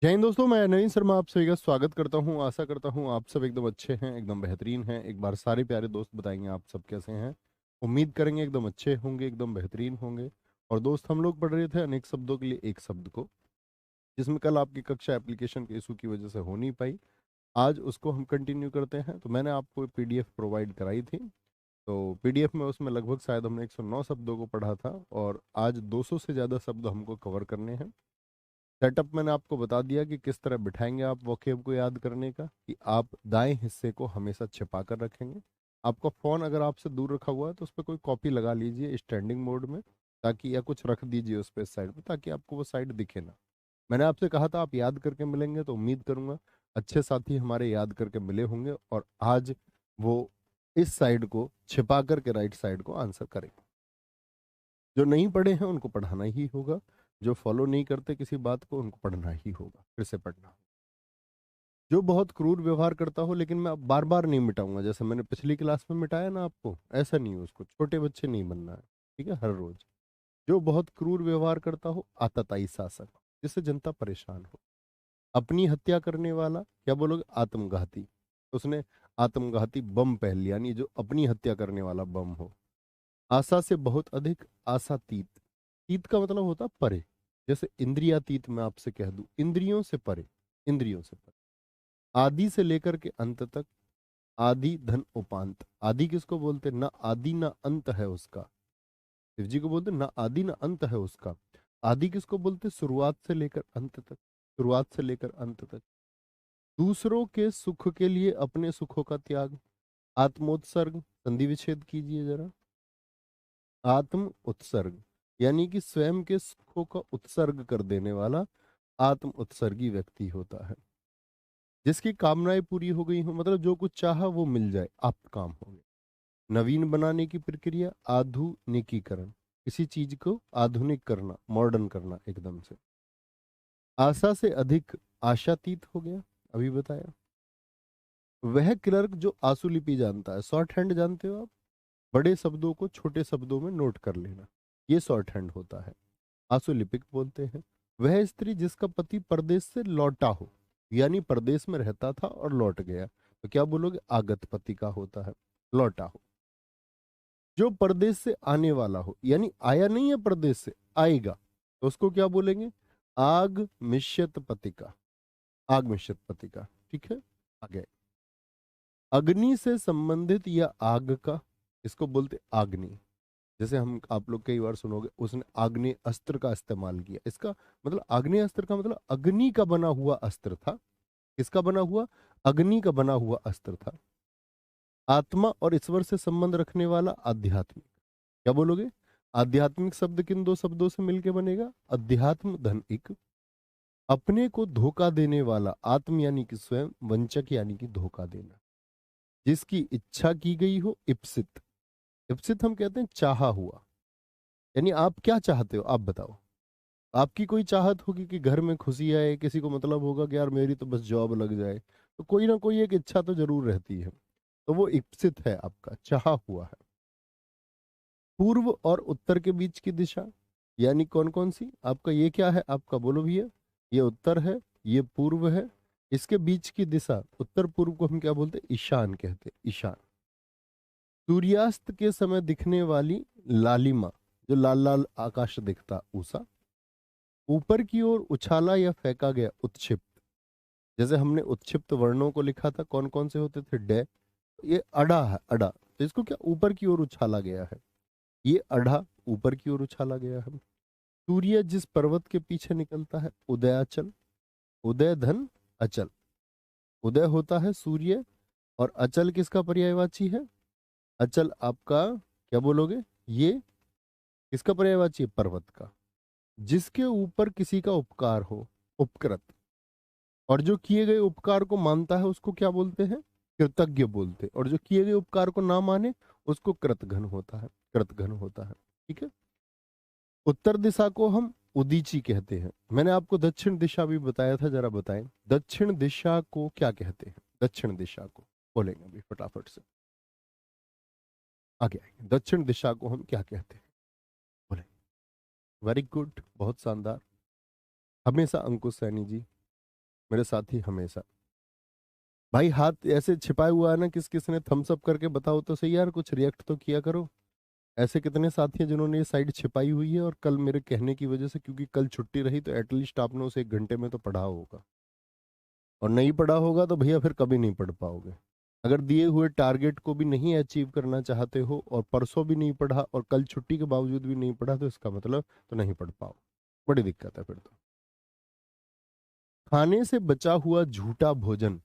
जय हिंद दोस्तों, मैं नवीन शर्मा आप सभी का स्वागत करता हूं। आशा करता हूं आप सब एकदम अच्छे हैं, एकदम बेहतरीन हैं। एक बार सारे प्यारे दोस्त बताएंगे आप सब कैसे हैं। उम्मीद करेंगे एकदम अच्छे होंगे, एकदम बेहतरीन होंगे। और दोस्त, हम लोग पढ़ रहे थे अनेक शब्दों के लिए एक शब्द को, जिसमें कल आपकी कक्षा एप्लीकेशन के इशू की वजह से हो नहीं पाई। आज उसको हम कंटिन्यू करते हैं। तो मैंने आपको पीडीएफ प्रोवाइड कराई थी। तो पीडीएफ में उसमें लगभग शायद हमने 109 शब्दों को पढ़ा था, और आज 200 से ज़्यादा शब्द हमको कवर करने हैं। सेटअप मैंने आपको बता दिया कि किस तरह बिठाएंगे आप वोकेब को याद करने का, कि आप दाएं हिस्से को हमेशा छिपा कर रखेंगे। आपका फ़ोन अगर आपसे दूर रखा हुआ है तो उस पर कोई कॉपी लगा लीजिए स्टैंडिंग मोड में, ताकि, या कुछ रख दीजिए उस पर साइड पे, ताकि आपको वो साइड दिखे ना। मैंने आपसे कहा था आप याद करके मिलेंगे, तो उम्मीद करूंगा अच्छे साथी हमारे याद करके मिले होंगे, और आज वो इस साइड को छिपा करके राइट साइड को आंसर करेंगे। जो नहीं पढ़े हैं उनको पढ़ाना ही होगा, जो फॉलो नहीं करते किसी बात को उनको पढ़ना ही होगा, फिर से पढ़ना। जो बहुत क्रूर व्यवहार करता हो, लेकिन मैं अब बार बार नहीं मिटाऊंगा, जैसे मैंने पिछली क्लास में मिटाया ना आपको, ऐसा नहीं हो, उसको छोटे बच्चे नहीं बनना है। ठीक है, हर रोज। जो बहुत क्रूर व्यवहार करता हो, आतताई शासक, जिससे जनता परेशान हो। अपनी हत्या करने वाला, क्या बोलोगे, आत्मघाती। उसने आत्मघाती बम पहन लिया, यानी जो अपनी हत्या करने वाला बम हो। आशा से बहुत अधिक, आशातीत। तीत का मतलब होता परे। जैसे इंद्रियातीत मैं आपसे कह दूं, इंद्रियों से परे। इंद्रियों से परे। आदि से लेकर के अंत तक। आदि धन उपांत। आदि किसको बोलते, ना आदि ना अंत है उसका। शिव जी को बोलते ना आदि ना अंत है उसका। आदि किसको बोलते, शुरुआत से लेकर अंत तक। शुरुआत से लेकर अंत तक। दूसरों के सुख के लिए अपने सुखों का त्याग। आत्मोत्सर्ग, संधि विच्छेद कीजिए जरा। आत्म उत्सर्ग, यानी कि स्वयं के सुखों का उत्सर्ग कर देने वाला आत्म उत्सर्गी व्यक्ति होता है। जिसकी कामनाएं पूरी हो गई हो, मतलब जो कुछ चाहा वो मिल जाए, आप काम हो गए। नवीन बनाने की प्रक्रिया, आधुनिकीकरण। किसी चीज को आधुनिक करना, मॉडर्न करना एकदम से। आशा से अधिक, आशातीत हो गया, अभी बताया। वह क्लर्क जो आशुलिपि जानता है, शॉर्ट हैंड जानते हो आप। बड़े शब्दों को छोटे शब्दों में नोट कर लेना, ये शॉर्ट हैंड होता है, आशुलिपिक बोलते हैं। वह स्त्री जिसका पति परदेश से लौटा हो, यानी परदेश में रहता था और लौट गया, तो क्या बोलोगे, आगत पति का होता है, लौटा हो। जो परदेश से आने वाला हो, यानी आया नहीं है परदेश से, आएगा, तो उसको क्या बोलेंगे, आग मिश्यत पति का। आग मिश्यत पति का। ठीक है, आगे। अग्नि से संबंधित या आग का, इसको बोलते आग्नि। जैसे हम, आप लोग कई बार सुनोगे, उसने आग्नेय अस्त्र का इस्तेमाल किया, इसका मतलब आग्नेय अस्त्र का मतलब अग्नि का बना हुआ अस्त्र था। किसका बना हुआ, अग्नि का बना हुआ अस्त्र था। आत्मा और ईश्वर से संबंध रखने वाला, आध्यात्मिक। क्या बोलोगे, आध्यात्मिक शब्द किन दो शब्दों से मिलकर बनेगा, अध्यात्म धन एक। अपने को धोखा देने वाला, आत्म यानी कि स्वयं, वंचक यानी कि धोखा देना। जिसकी इच्छा की गई हो, इप्सित। इप्सित हम कहते हैं चाहा हुआ, यानी आप क्या चाहते हो आप बताओ। आपकी कोई चाहत होगी कि घर में खुशी आए, किसी को मतलब होगा कि यार मेरी तो बस जॉब लग जाए, तो कोई ना कोई एक इच्छा तो जरूर रहती है। तो वो इप्सित है, आपका चाहा हुआ है। पूर्व और उत्तर के बीच की दिशा, यानी कौन कौन सी, आपका ये क्या है, आपका बोलो भैया। ये उत्तर है, ये पूर्व है। इसके बीच की दिशा, उत्तर पूर्व को हम क्या बोलते हैं, ईशान कहते हैं, ईशान। सूर्यास्त के समय दिखने वाली लालिमा, जो लाल लाल आकाश दिखता, उषा। ऊपर की ओर उछाला या फेंका गया, उत्क्षिप्त। जैसे हमने उत्क्षिप्त वर्णों को लिखा था, कौन कौन से होते थे, डे। ये अड़ा है, अड़ा, तो इसको क्या ऊपर की ओर उछाला गया है, ये अड़ा ऊपर की ओर उछाला गया है। सूर्य जिस पर्वत के पीछे निकलता है, उदयाचल। उदय धन अचल। उदय होता है सूर्य, और अचल किसका पर्यायवाची है, अचल आपका, क्या बोलोगे, ये किसका पर्यायवाची है, पर्वत का। जिसके ऊपर किसी का उपकार हो, उपकृत। और जो किए गए उपकार को मानता है उसको क्या बोलते हैं, कृतज्ञ बोलते हैं। और जो किए गए उपकार को ना माने उसको कृतघ्न होता है, कृतघ्न होता है। ठीक है। उत्तर दिशा को हम उदीची कहते हैं। मैंने आपको दक्षिण दिशा भी बताया था, जरा बताएं दक्षिण दिशा को क्या कहते हैं। दक्षिण दिशा को बोलेंगे अभी फटाफट से, आगे आएंगे। दक्षिण दिशा को हम क्या कहते हैं, बोले। वेरी गुड, बहुत शानदार। हमेशा अंकुश सैनी जी। मेरे साथी हमेशा। भाई हाथ ऐसे छिपाए हुआ है ना, किस किस ने थम्स अप करके बताओ तो सही यार, कुछ रिएक्ट तो किया करो। ऐसे कितने साथी हैं जिन्होंने ये साइड छिपाई हुई है और कल मेरे कहने की वजह से, क्योंकि कल छुट्टी रही तो एटलीस्ट आपने उसे 1 घंटे में तो पढ़ा होगा, और नहीं पढ़ा होगा तो भैया फिर कभी नहीं पढ़ पाओगे। अगर दिए हुए टारगेट को भी नहीं अचीव करना चाहते हो और परसों भी नहीं पढ़ा और कल छुट्टी के बावजूद भी नहीं पढ़ा, तो इसका मतलब तो नहीं पढ़ पाओ, बड़ी दिक्कत है फिर तो। खाने से बचा हुआ झूठा भोजन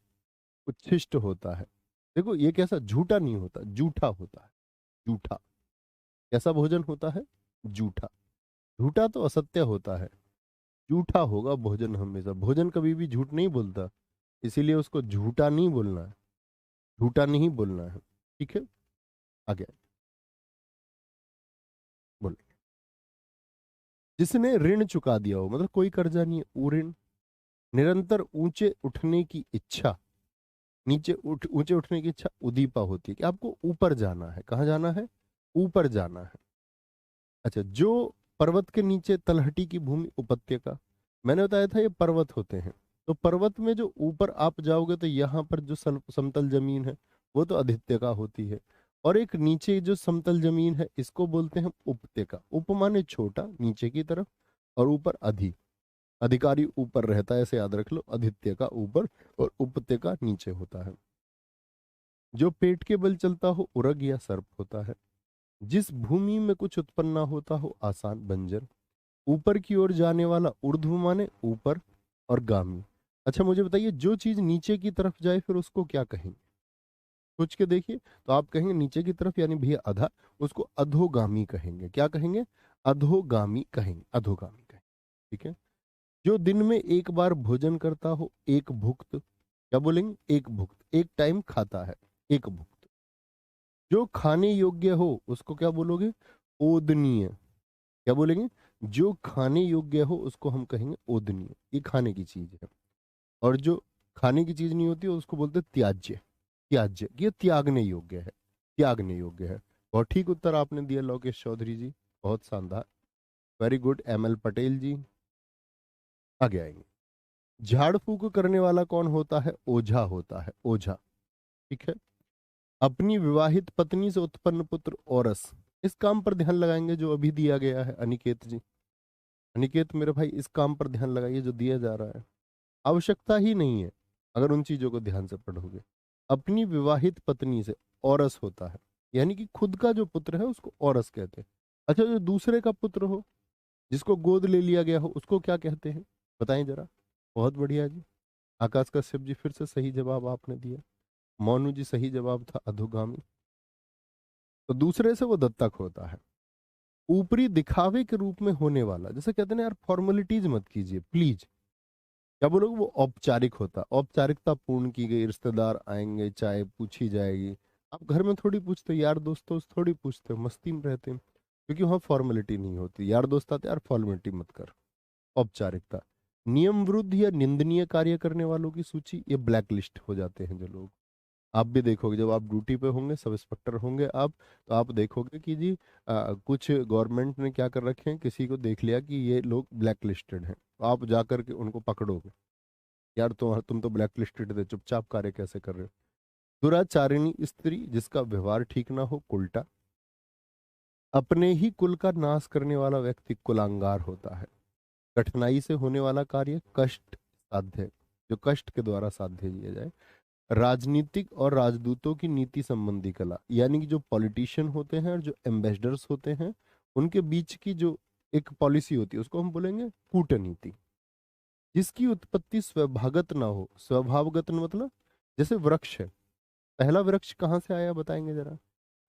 उच्छिष्ट होता है। देखो ये कैसा झूठा नहीं होता, जूठा होता है। जूठा कैसा भोजन होता है? जूठा। झूठा तो असत्य होता है, झूठा होगा भोजन हमेशा। भोजन कभी भी झूठ नहीं बोलता, इसीलिए उसको झूठा नहीं बोलना है, झूठा नहीं बोलना है। ठीक है, आगे बोलो। जिसने ऋण चुका दिया हो, मतलब कोई कर्जा नहीं है, वो ऋण। निरंतर ऊंचे उठने की इच्छा, ऊंचे उठने की इच्छा उदीपा होती है कि आपको ऊपर जाना है। कहाँ जाना है? ऊपर जाना है। अच्छा, जो पर्वत के नीचे तलहटी की भूमि उपत्यका, मैंने बताया था ये पर्वत होते हैं। तो पर्वत में जो ऊपर आप जाओगे तो यहाँ पर जो समतल जमीन है वो तो अधित्यका होती है, और एक नीचे जो समतल जमीन है इसको बोलते हैं हम उपत्यका। उप माने छोटा नीचे की तरफ, और ऊपर अधिकारी ऊपर रहता है, ऐसे याद रख लो। अधित्यका ऊपर और उपत्यका नीचे होता है। जो पेट के बल चलता हो उरग या सर्प होता है। जिस भूमि में कुछ उत्पन्न ना होता हो आसान बंजर। ऊपर की ओर जाने वाला ऊर्ध्व माने ऊपर और गामी। अच्छा मुझे बताइए, जो चीज नीचे की तरफ जाए फिर उसको क्या कहेंगे? सोच के देखिए। तो आप कहेंगे नीचे की तरफ यानी भैया अधा, उसको अधोगामी कहेंगे। क्या कहेंगे? अधोगामी कहेंगे, अधोगामी कहेंगे। ठीक है। जो दिन में एक बार भोजन करता हो एक भुक्त, क्या बोलेंगे? एक भुक्त, एक टाइम खाता है, एक भुक्त। जो खाने योग्य हो उसको क्या बोलोगे? ओदनीय। क्या बोलेंगे? जो खाने योग्य हो उसको हम कहेंगे ओदनीय, ये खाने की चीज है। और जो खाने की चीज नहीं होती उसको बोलते हैं त्याज्य। त्याज्य, ये त्यागने योग्य है, त्यागने योग्य है। बहुत ठीक उत्तर आपने दिया लोकेश चौधरी जी, बहुत शानदार। वेरी गुड ML पटेल जी। आगे आएंगे। झाड़ फूक करने वाला कौन होता है? ओझा होता है, ओझा। ठीक है। अपनी विवाहित पत्नी से उत्पन्न पुत्र औरस, इस काम पर ध्यान लगाएंगे जो अभी दिया गया है अनिकेत जी। अनिकेत मेरे भाई, इस काम पर ध्यान लगाइए जो दिया जा रहा है। आवश्यकता ही नहीं है अगर उन चीजों को ध्यान से पढ़ोगे। अपनी विवाहित पत्नी से औरस होता है, यानी कि खुद का जो पुत्र है उसको औरस कहते हैं। अच्छा, जो दूसरे का पुत्र हो, जिसको गोद ले लिया गया हो, उसको क्या कहते हैं? बताएं जरा। बहुत बढ़िया जी। आकाश कश्यप जी फिर से सही जवाब आपने दिया। मोनू जी सही जवाब था अधोगामी। तो दूसरे से वो दत्तक होता है। ऊपरी दिखावे के रूप में होने वाला, जैसे कहते हैं ना यार, फॉर्मेलिटीज मत कीजिए प्लीज। क्या बोलोगे? वो औपचारिक होता, औपचारिकता पूर्ण की गई, रिश्तेदार आएंगे, चाय पूछी जाएगी। आप घर में थोड़ी पूछते हो, यार दोस्तों से थोड़ी पूछते हो, मस्ती में रहते हैं, क्योंकि वहाँ फॉर्मेलिटी नहीं होती। यार दोस्त आते, यार फॉर्मेलिटी मत कर। औपचारिकता। नियम विरुद्ध या निंदनीय कार्य करने वालों की सूची, ये ब्लैक लिस्ट हो जाते हैं जो लोग। आप भी देखोगे जब आप ड्यूटी पे होंगे, सब इंस्पेक्टर होंगे आप, तो आप देखोगे कि जी कुछ गवर्नमेंट ने क्या कर रखे हैं, किसी को देख लिया कि ये लोग ब्लैक लिस्टेड हैं, तो आप जा करके उनको पकड़ोगे। यार तुम तो ब्लैक लिस्टेड थे, चुपचाप कार्य कैसे कर रहे हो? दुराचारिणी स्त्री, जिसका व्यवहार ठीक ना हो, उल्टा। अपने ही कुल का नाश करने वाला व्यक्ति कुलांगार होता है। कठिनाई से होने वाला कार्य कष्ट साध्य, जो कष्ट के द्वारा साध्य किया जाए। राजनीतिक और राजदूतों की नीति संबंधी कला, यानी कि जो पॉलिटिशियन होते हैं और जो एम्बेसडर्स होते हैं, उनके बीच की जो एक पॉलिसी होती है उसको हम बोलेंगे कूटनीति। जिसकी उत्पत्ति स्वभावगत ना हो। स्वभावगत मतलब जैसे वृक्ष है, पहला वृक्ष कहाँ से आया बताएंगे जरा?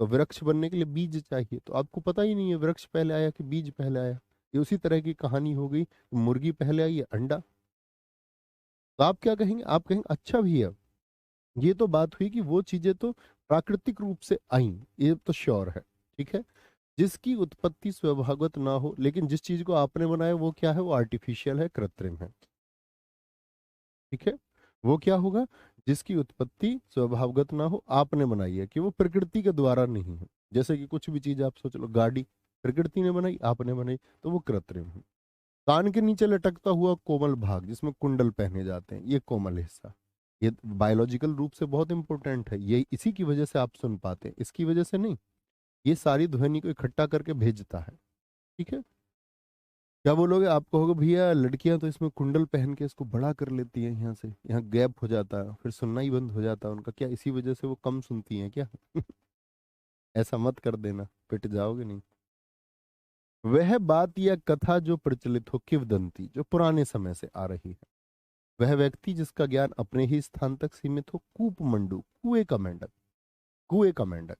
तो वृक्ष बनने के लिए बीज चाहिए, तो आपको पता ही नहीं है वृक्ष पहले आया कि बीज पहले आया। ये उसी तरह की कहानी हो गई, मुर्गी पहले आई या अंडा। तो आप क्या कहेंगे? आप कहेंगे अच्छा भैया, ये तो बात हुई कि वो चीजें तो प्राकृतिक रूप से आई, ये तो श्योर है। ठीक है। जिसकी उत्पत्ति स्वभावगत ना हो, लेकिन जिस चीज को आपने बनाया वो क्या है? वो आर्टिफिशियल है, कृत्रिम है। ठीक है। वो क्या होगा? जिसकी उत्पत्ति स्वभावगत ना हो, आपने बनाई है, कि वो प्रकृति के द्वारा नहीं है। जैसे कि कुछ भी चीज आप सोच लो, गाड़ी प्रकृति ने बनाई, आपने बनाई, तो वो कृत्रिम है। कान के नीचे लटकता हुआ कोमल भाग जिसमें कुंडल पहने जाते हैं, ये कोमल हिस्सा, ये बायोलॉजिकल रूप से बहुत इंपॉर्टेंट है। ये इसी की वजह से आप सुन पाते हैं, इसकी वजह से नहीं। ये सारी ध्वनि को इकट्ठा करके भेजता है। ठीक है। क्या बोलोगे? आप कहोगे भैया लड़कियां तो इसमें कुंडल पहन के इसको बड़ा कर लेती हैं, यहाँ से यहाँ गैप हो जाता है, फिर सुनना ही बंद हो जाता है उनका, क्या इसी वजह से वो कम सुनती हैं क्या? ऐसा मत कर देना, पिट जाओगे नहीं। वह बात या कथा जो प्रचलित हो, किंवदंती जो पुराने समय से आ रही है, वह व्यक्ति जिसका ज्ञान अपने ही स्थान तक सीमित हो, कूप मंडू, कुएं का मेंढक। कुएं का मेंढक,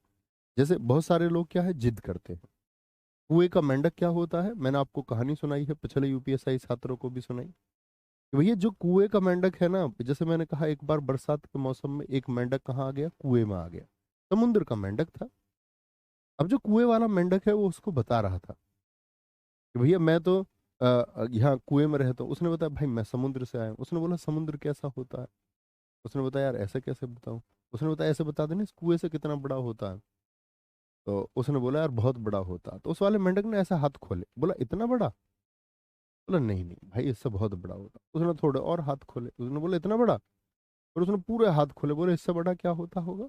जैसे बहुत सारे लोग क्या है जिद करते हैं। कुएं का मेंढक क्या होता है? मैंने आपको कहानी सुनाई है, पिछले यूपीएसआई छात्रों को भी सुनाई कि भैया जो कुएं का मेंढक है ना, जैसे मैंने कहा एक बार बरसात के मौसम में एक मेंढक कहाँ आ गया? कुएं में आ गया। समुद्र का मेंढक था। अब जो कुएं वाला मेंढक है वो उसको बता रहा था कि भैया मैं तो यहाँ कुएं में रहता हूँ। उसने बताया भाई मैं समुद्र से आया हूँ। उसने बोला समुद्र कैसा होता है? उसने बताया यार ऐसे कैसे बताऊं? उसने बताया ऐसे बता देना, इस कुएं से कितना बड़ा होता है? तो उसने बोला यार बहुत बड़ा होता है। तो उस वाले मेंढक ने ऐसा हाथ खोले, बोला इतना बड़ा? बोला नहीं नहीं भाई इससे बहुत बड़ा होता। उसने थोड़े और हाथ खोले, उसने बोला इतना बड़ा? और उसने पूरे हाथ खोले, बोले इससे बड़ा क्या होता होगा?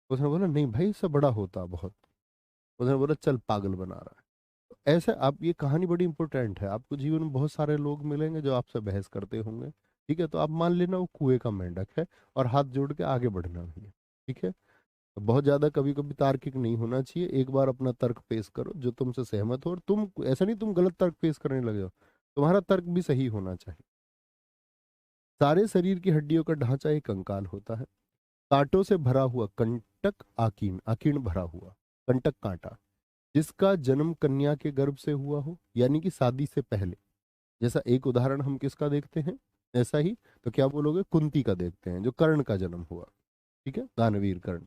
उसने बोला नहीं भाई इससे बड़ा होता बहुत। उसने बोला चल पागल बना रहा है। तो ऐसे आप, ये कहानी बड़ी इंपॉर्टेंट है। आपको जीवन में बहुत सारे लोग मिलेंगे जो आपसे बहस करते होंगे। ठीक है, तो आप मान लेना वो कुएं का मेंढक है और हाथ जोड़ के आगे बढ़ना भी है। ठीक है। तो बहुत ज्यादा कभी कभी तार्किक नहीं होना चाहिए। एक बार अपना तर्क पेश करो जो तुमसे सहमत हो, और तुम ऐसा नहीं तुम गलत तर्क पेश करने लगे हो, तुम्हारा तर्क भी सही होना चाहिए। सारे शरीर की हड्डियों का ढांचा एक कंकाल होता है। कांटों से भरा हुआ कंटक आकीन, आकीन भरा हुआ कंटक कांटा, जिसका जन्म कन्या के गर्भ से हुआ हो, यानी कि शादी से पहले। जैसा एक उदाहरण हम किसका देखते हैं, ऐसा ही तो क्या बोलोगे, कुंती का देखते हैं जो कर्ण का जन्म हुआ। ठीक है, दानवीर कर्ण।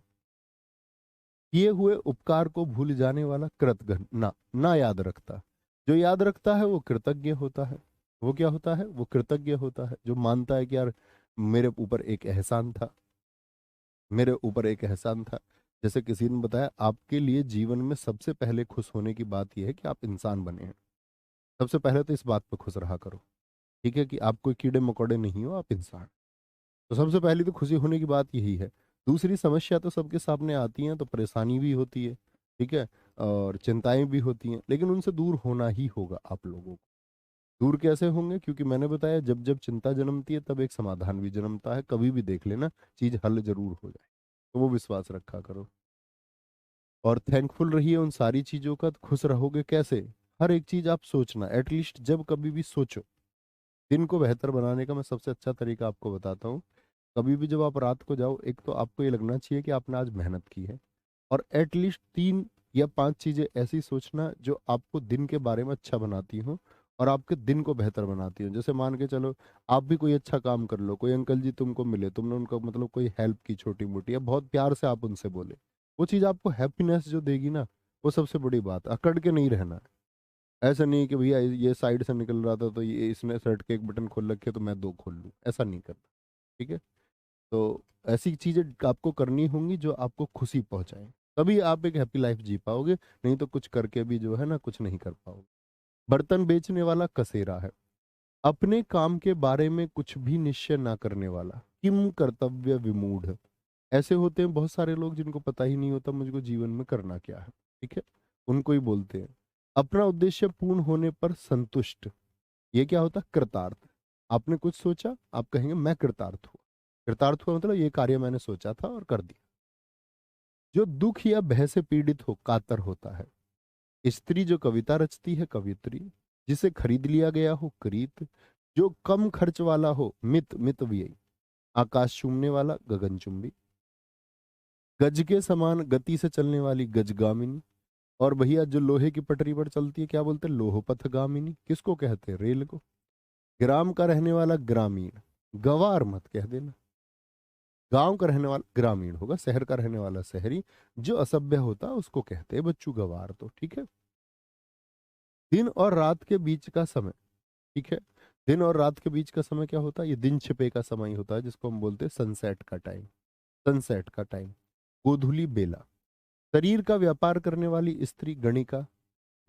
किए हुए उपकार को भूल जाने वाला कृतघ्न, ना ना याद रखता। जो याद रखता है वो कृतज्ञ होता है। वो क्या होता है? वो कृतज्ञ होता है, जो मानता है कि यार मेरे ऊपर एक एहसान था, मेरे ऊपर एक एहसान था। जैसे किसी ने बताया आपके लिए जीवन में सबसे पहले खुश होने की बात यह है कि आप इंसान बने हैं। सबसे पहले तो इस बात पे खुश रहा करो। ठीक है, कि आप कोई कीड़े मकोड़े नहीं हो, आप इंसान। तो सबसे पहली तो खुशी होने की बात यही है। दूसरी समस्या तो सबके सामने आती हैं, तो परेशानी भी होती है। ठीक है। और चिंताएं भी होती हैं, लेकिन उनसे दूर होना ही होगा आप लोगों को। दूर कैसे होंगे? क्योंकि मैंने बताया जब जब चिंता जन्मती है तब एक समाधान भी जन्मता है। कभी भी देख लेना, चीज हल जरूर हो जाए। तो वो विश्वास रखा करो और थैंकफुल रहिए उन सारी चीजों का। तो खुश रहोगे कैसे? हर एक चीज आप सोचना, एटलीस्ट जब कभी भी सोचो। दिन को बेहतर बनाने का मैं सबसे अच्छा तरीका आपको बताता हूँ। कभी भी जब आप रात को जाओ, एक तो आपको ये लगना चाहिए कि आपने आज मेहनत की है, और एटलीस्ट 3 या 5 चीजें ऐसी सोचना जो आपको दिन के बारे में अच्छा बनाती हो और आपके दिन को बेहतर बनाती हो। जैसे मान के चलो आप भी कोई अच्छा काम कर लो, कोई अंकल जी तुमको मिले, तुमने उनको मतलब कोई हेल्प की छोटी मोटी, या बहुत प्यार से आप उनसे बोले, वो चीज आपको हैप्पीनेस जो देगी ना, वो सबसे बड़ी बात। अकड़ के नहीं रहना है। ऐसा नहीं कि भैया ये साइड से निकल रहा था तो ये इसने शर्ट के एक बटन खोल रखे तो मैं दो खोल लूँ, ऐसा नहीं करना। ठीक है। तो ऐसी चीजें आपको करनी होंगी जो आपको खुशी पहुंचाए, तभी आप एक हैप्पी लाइफ जी पाओगे। नहीं तो कुछ करके भी जो है ना कुछ नहीं कर पाओगे। बर्तन बेचने वाला कसेरा है। अपने काम के बारे में कुछ भी निश्चय ना करने वाला, किम कर्तव्य विमूढ़। ऐसे होते हैं बहुत सारे लोग जिनको पता ही नहीं होता मुझको जीवन में करना क्या है। ठीक है, उनको ही बोलते हैं। अपना उद्देश्य पूर्ण होने पर संतुष्ट। ये क्या होता है? कृतार्थ। आपने कुछ सोचा, आप कहेंगे मैं कृतार्थ हुआ। कृतार्थ हुआ मतलब ये कार्य मैंने सोचा था और कर दिया। जो दुख या भय से पीड़ित हो, कातर होता है। स्त्री जो कविता रचती है, कवित्री। जिसे खरीद लिया गया हो, करीत। जो कम खर्च वाला हो, मित मित व्ययी। आकाश चूमने वाला, गगनचुंबी। गज के समान गति से चलने वाली, गजगामिनी। और भैया जो लोहे की पटरी पर चलती है, क्या बोलते हैं? लोहपथगामिनी। किसको कहते हैं? रेल को। ग्राम का रहने वाला, ग्रामीण। गवार मत कह देना। गांव का रहने वाला ग्रामीण होगा, शहर का रहने वाला शहरी। जो असभ्य होता है उसको कहते हैं बच्चू गवार। तो ठीक है। दिन और रात के बीच का समय। ठीक है। दिन और रात के बीच का समय क्या होता है? ये दिन छिपे का समय होता है, जिसको हम बोलते हैं सनसेट का टाइम। सनसेट का टाइम। गोधूली बेला। शरीर का व्यापार करने वाली स्त्री, गणिका।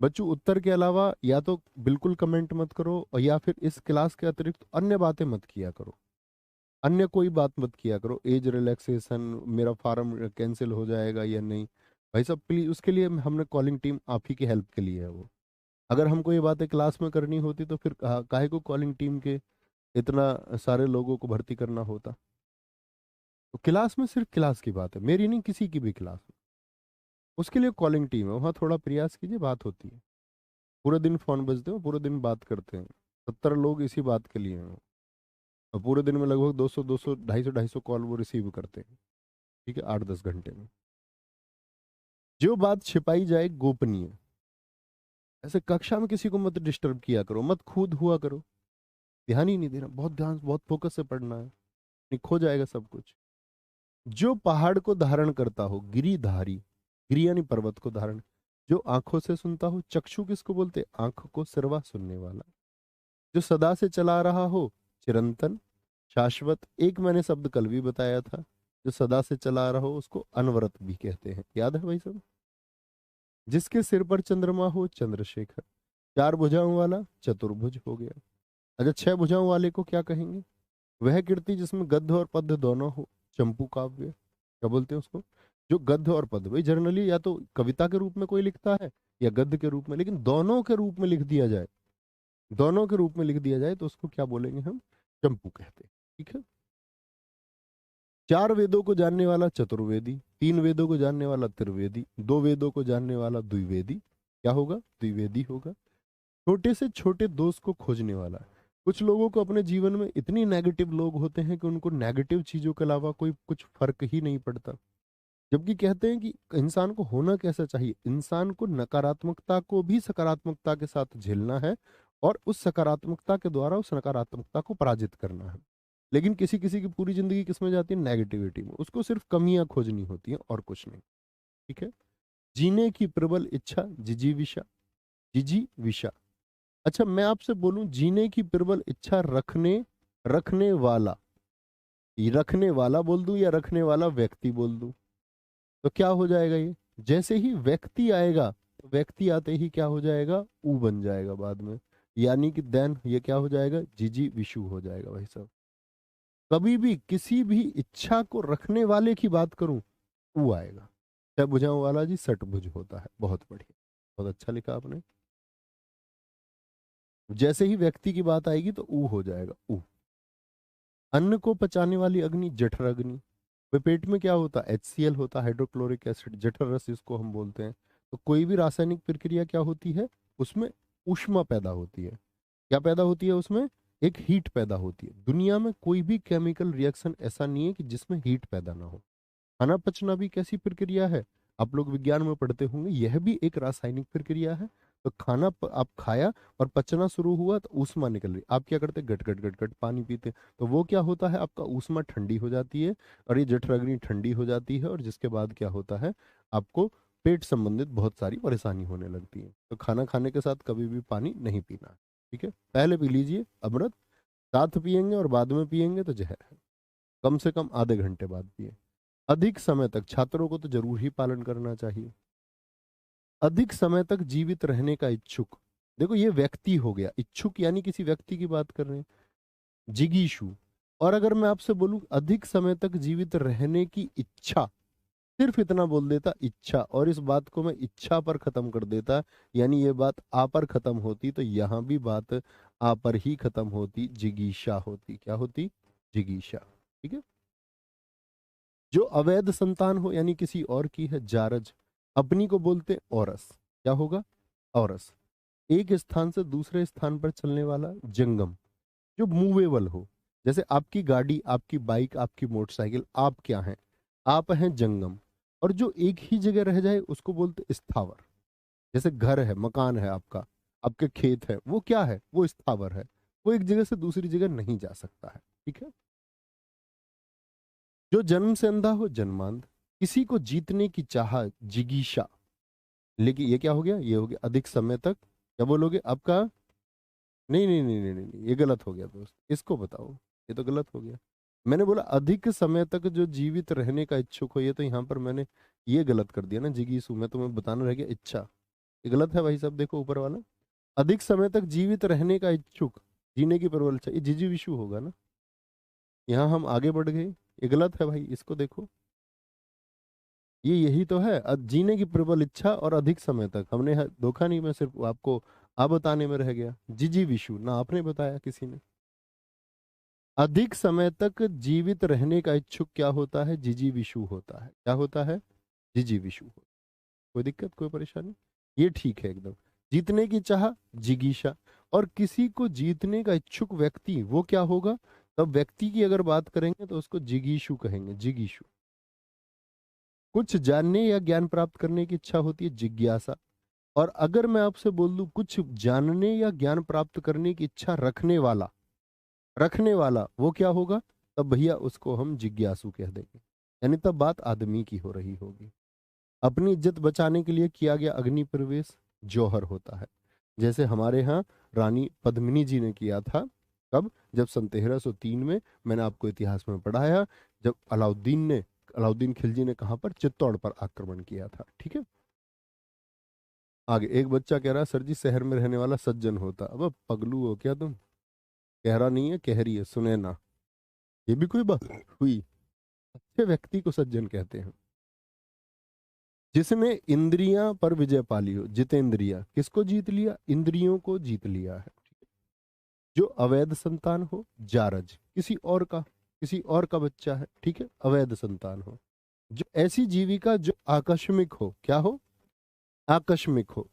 बच्चों उत्तर के अलावा या तो बिल्कुल कमेंट मत करो, और या फिर इस क्लास के अतिरिक्त अन्य बातें मत किया करो। अन्य कोई बात मत किया करो, एज रिलैक्सेशन, मेरा फार्म कैंसिल हो जाएगा या नहीं। भाई साहब प्लीज, उसके लिए हमने कॉलिंग टीम आप ही की हेल्प के लिए है वो। अगर हमको ये बातें क्लास में करनी होती तो फिर काहे को कॉलिंग टीम के इतना सारे लोगों को भर्ती करना होता। तो क्लास में सिर्फ क्लास की बात है, मेरी नहीं, किसी की भी क्लास में। उसके लिए कॉलिंग टीम है, वहाँ थोड़ा प्रयास कीजिए, बात होती है। पूरे दिन फोन बजते हो, पूरे दिन बात करते हैं। 70 लोग इसी बात के लिए हैं। और पूरे दिन में लगभग 200 250 कॉल वो रिसीव करते हैं। ठीक है, 8 10 घंटे में। जो बात छिपाई जाए गोपनीय, ऐसे कक्षा में किसी को मत डिस्टर्ब किया करो, मत खुद हुआ करो। ध्यान ही नहीं देना, बहुत ध्यान बहुत फोकस से पढ़ना है, नहीं खो जाएगा सब कुछ। जो पहाड़ को धारण करता हो, गिरिधारी, गिरी यानी पर्वत को धारण, जो आंखों से सुनता हो, चक्षु किसको बोलते, आंख को, सिरवा सुनने वाला, जो सदा से चला रहा हो, चिरंतन, शाश्वत, एक मैंने शब्द कल भी बताया था, जो सदा से चला रहा हो उसको अनवरत भी कहते हैं, याद है भाई सब। जिसके सिर पर चंद्रमा हो, चंद्रशेखर, 4 भुजाओं वाला, चतुर्भुज हो गया। अच्छा, 6 भुजाओं वाले को क्या कहेंगे, वह कीर्ति जिसमें गद्य और पद्य दोनों हो, चंपू काव्य, क्या बोलते हैं उसको, जो गद्य और पद्य, भाई जनरली या तो कविता के रूप में कोई लिखता है या गद्य के रूप में, लेकिन दोनों के रूप में लिख दिया जाए, दोनों के रूप में लिख दिया जाए तो उसको क्या बोलेंगे हम, चंपू कहते हैं। ठीक है। 4 वेदों को जानने वाला चतुर्वेदी, 3 वेदों को जानने वाला त्रिवेदी, 2 वेदों को जानने वाला द्विवेदी, क्या होगा, द्विवेदी होगा। छोटे से छोटे दोष को खोजने वाला। कुछ लोगों को अपने जीवन में इतनी नेगेटिव लोग होते हैं कि उनको नेगेटिव चीजों के अलावा कोई कुछ फर्क ही नहीं पड़ता। जबकि कहते हैं कि इंसान को होना कैसा चाहिए, इंसान को नकारात्मकता को भी सकारात्मकता के साथ झेलना है, और उस सकारात्मकता के द्वारा उस नकारात्मकता को पराजित करना है। लेकिन किसी किसी की पूरी जिंदगी किसमें जाती है, नेगेटिविटी में, उसको सिर्फ कमियां खोजनी होती हैं और कुछ नहीं। ठीक है। जीने की प्रबल इच्छा, जिजीविषा, जिजीविषा। अच्छा, मैं आपसे बोलूं, जीने की प्रबल इच्छा रखने, रखने वाला, ये रखने वाला बोल दूं या रखने वाला व्यक्ति बोल दूं, तो क्या हो जाएगा ये, जैसे ही व्यक्ति आएगा तो व्यक्ति आते ही क्या हो जाएगा, ऊ बन जाएगा बाद में, यानी कि देन ये क्या हो जाएगा, जीजी विशु हो जाएगा भाई साहब। कभी भी किसी भी इच्छा को रखने वाले की बात करूं, ऊ आएगा। छह भुजाओं वाला जी सटभुज होता है, बहुत बढ़िया, बहुत अच्छा लिखा आपने। जैसे ही व्यक्ति की बात आएगी तो ऊ हो जाएगा, ऊ। अन्न को पचाने वाली अग्नि, जठर अग्नि। वे पेट में क्या होता है, HCl होता है, हाइड्रोक्लोरिक एसिड, जठर रस इसको हम बोलते हैं। तो कोई भी रासायनिक प्रक्रिया क्या होती है, उसमें ऊष्मा पैदा होती है। क्या पैदा होती है उसमें, एक हीट पैदा होती है। दुनिया में कोई भी केमिकल रिएक्शन ऐसा नहीं है कि जिसमें हीट पैदा ना हो। खाना पचना भी कैसी प्रक्रिया है, आप लोग विज्ञान में पढ़ते होंगे, यह भी एक रासायनिक प्रक्रिया है। तो आप खाया और पचना शुरू हुआ तो ऊष्मा निकल रही, आप क्या करते, गट गट गट गट पानी पीते, तो वो क्या होता है, आपका ऊष्मा ठंडी हो जाती है, और ये जठराग्नि ठंडी हो जाती है, और जिसके बाद क्या होता है, आपको पेट संबंधित बहुत सारी परेशानी होने लगती है। तो खाना खाने के साथ कभी भी पानी नहीं पीना। ठीक है, पहले पी लीजिए अमृत, साथ पिएंगे और बाद में पिएंगे तो जहर है। कम से कम आधे घंटे बाद पिए। अधिक समय तक, छात्रों को तो जरूर ही पालन करना चाहिए। अधिक समय तक जीवित रहने का इच्छुक, देखो ये व्यक्ति हो गया, इच्छुक यानी किसी व्यक्ति की बात कर रहे हैं, जिगीशु। और अगर मैं आपसे बोलूं अधिक समय तक जीवित रहने की इच्छा, सिर्फ इतना बोल देता इच्छा, और इस बात को मैं इच्छा पर खत्म कर देता, यानी ये बात आ पर खत्म होती, तो यहां भी बात आ पर ही खत्म होती, जिगीशा होती, क्या होती, जिगीशा। ठीक है। जो अवैध संतान हो यानी किसी और की है, जारज, अपनी को बोलते औरस, क्या होगा, औरस। एक स्थान से दूसरे स्थान पर चलने वाला, जंगम, जो मूवेबल हो, जैसे आपकी गाड़ी, आपकी बाइक, आपकी मोटरसाइकिल, आप क्या हैं, आप हैं जंगम। और जो एक ही जगह रह जाए उसको बोलते स्थावर, जैसे घर है, मकान है आपका, आपके खेत है, वो क्या है, वो स्थावर है, वो एक जगह से दूसरी जगह नहीं जा सकता है। ठीक है। जो जन्म से अंधा हो, जन्मांध, किसी को जीतने की चाह, जिगीशा। लेकिन ये क्या हो गया, ये हो गया अधिक समय तक, क्या बोलोगे आपका, नहीं नहीं नहीं नहीं नहीं, ये गलत हो गया दोस्त, इसको बताओ, ये तो गलत हो गया। मैंने बोला अधिक समय तक जो जीवित रहने का इच्छुक हो, ये तो यहाँ पर मैंने ये गलत कर दिया ना, जिगीसु में तुम्हें बताना रह गया इच्छा। ये गलत है भाई साहब, देखो ऊपर वाला। अधिक समय तक जीवित रहने का इच्छुक, जीने की प्रबल इच्छा, ये जिजीविषु होगा ना। यहाँ हम आगे बढ़ गए, ये गलत है भाई, इसको देखो। ये यही तो है, जीने की प्रबल इच्छा और अधिक समय तक। हमने धोखा नहीं, मैं सिर्फ आपको आ बताने में रह गया। जिजीविषु ना आपने बताया किसी ने। अधिक समय तक जीवित रहने का इच्छुक क्या होता है? जिजीविषु होता है। क्या होता है? जिजीविषु। कोई दिक्कत, कोई परेशानी? ये ठीक है एकदम। जीतने की चाह, जिगीषा। और किसी को जीतने का इच्छुक व्यक्ति वो क्या होगा? तब व्यक्ति की अगर बात करेंगे तो उसको जिगीषु कहेंगे, जिगीषु। कुछ जानने या ज्ञान प्राप्त करने की इच्छा होती है, जिज्ञासा। और अगर मैं आपसे बोल दूं कुछ जानने या ज्ञान प्राप्त करने की इच्छा रखने वाला, रखने वाला वो क्या होगा? तब भैया उसको हम जिज्ञासु कह देंगे। यानी तब बात आदमी की हो रही होगी। अपनी इज्जत बचाने के लिए किया गया अग्नि प्रवेश जौहर होता है। जैसे हमारे यहाँ रानी पद्मिनी जी ने किया था। कब? जब सन 1303 में, मैंने आपको इतिहास में पढ़ाया, जब अलाउद्दीन खिलजी ने कहां पर? चित्तौड़ पर आक्रमण किया था। ठीक है। आगे एक बच्चा कह रहा है सर जी शहर में रहने वाला सज्जन होता। अब पगलू हो क्या तुम? कह रहा नहीं है, कह रही है, सुने ना। ये भी कोई बात हुई? अच्छे व्यक्ति को सज्जन कहते हैं। जिसने इंद्रियां पर विजय पा ली हो, जितेंद्रिया। किसको जीत लिया? इंद्रियों को जीत लिया है। जो अवैध संतान हो, जारज, किसी और का बच्चा है, ठीक है, अवैध संतान हो। जो ऐसी जीविका जो आकस्मिक हो, क्या हो? आकस्मिक हो,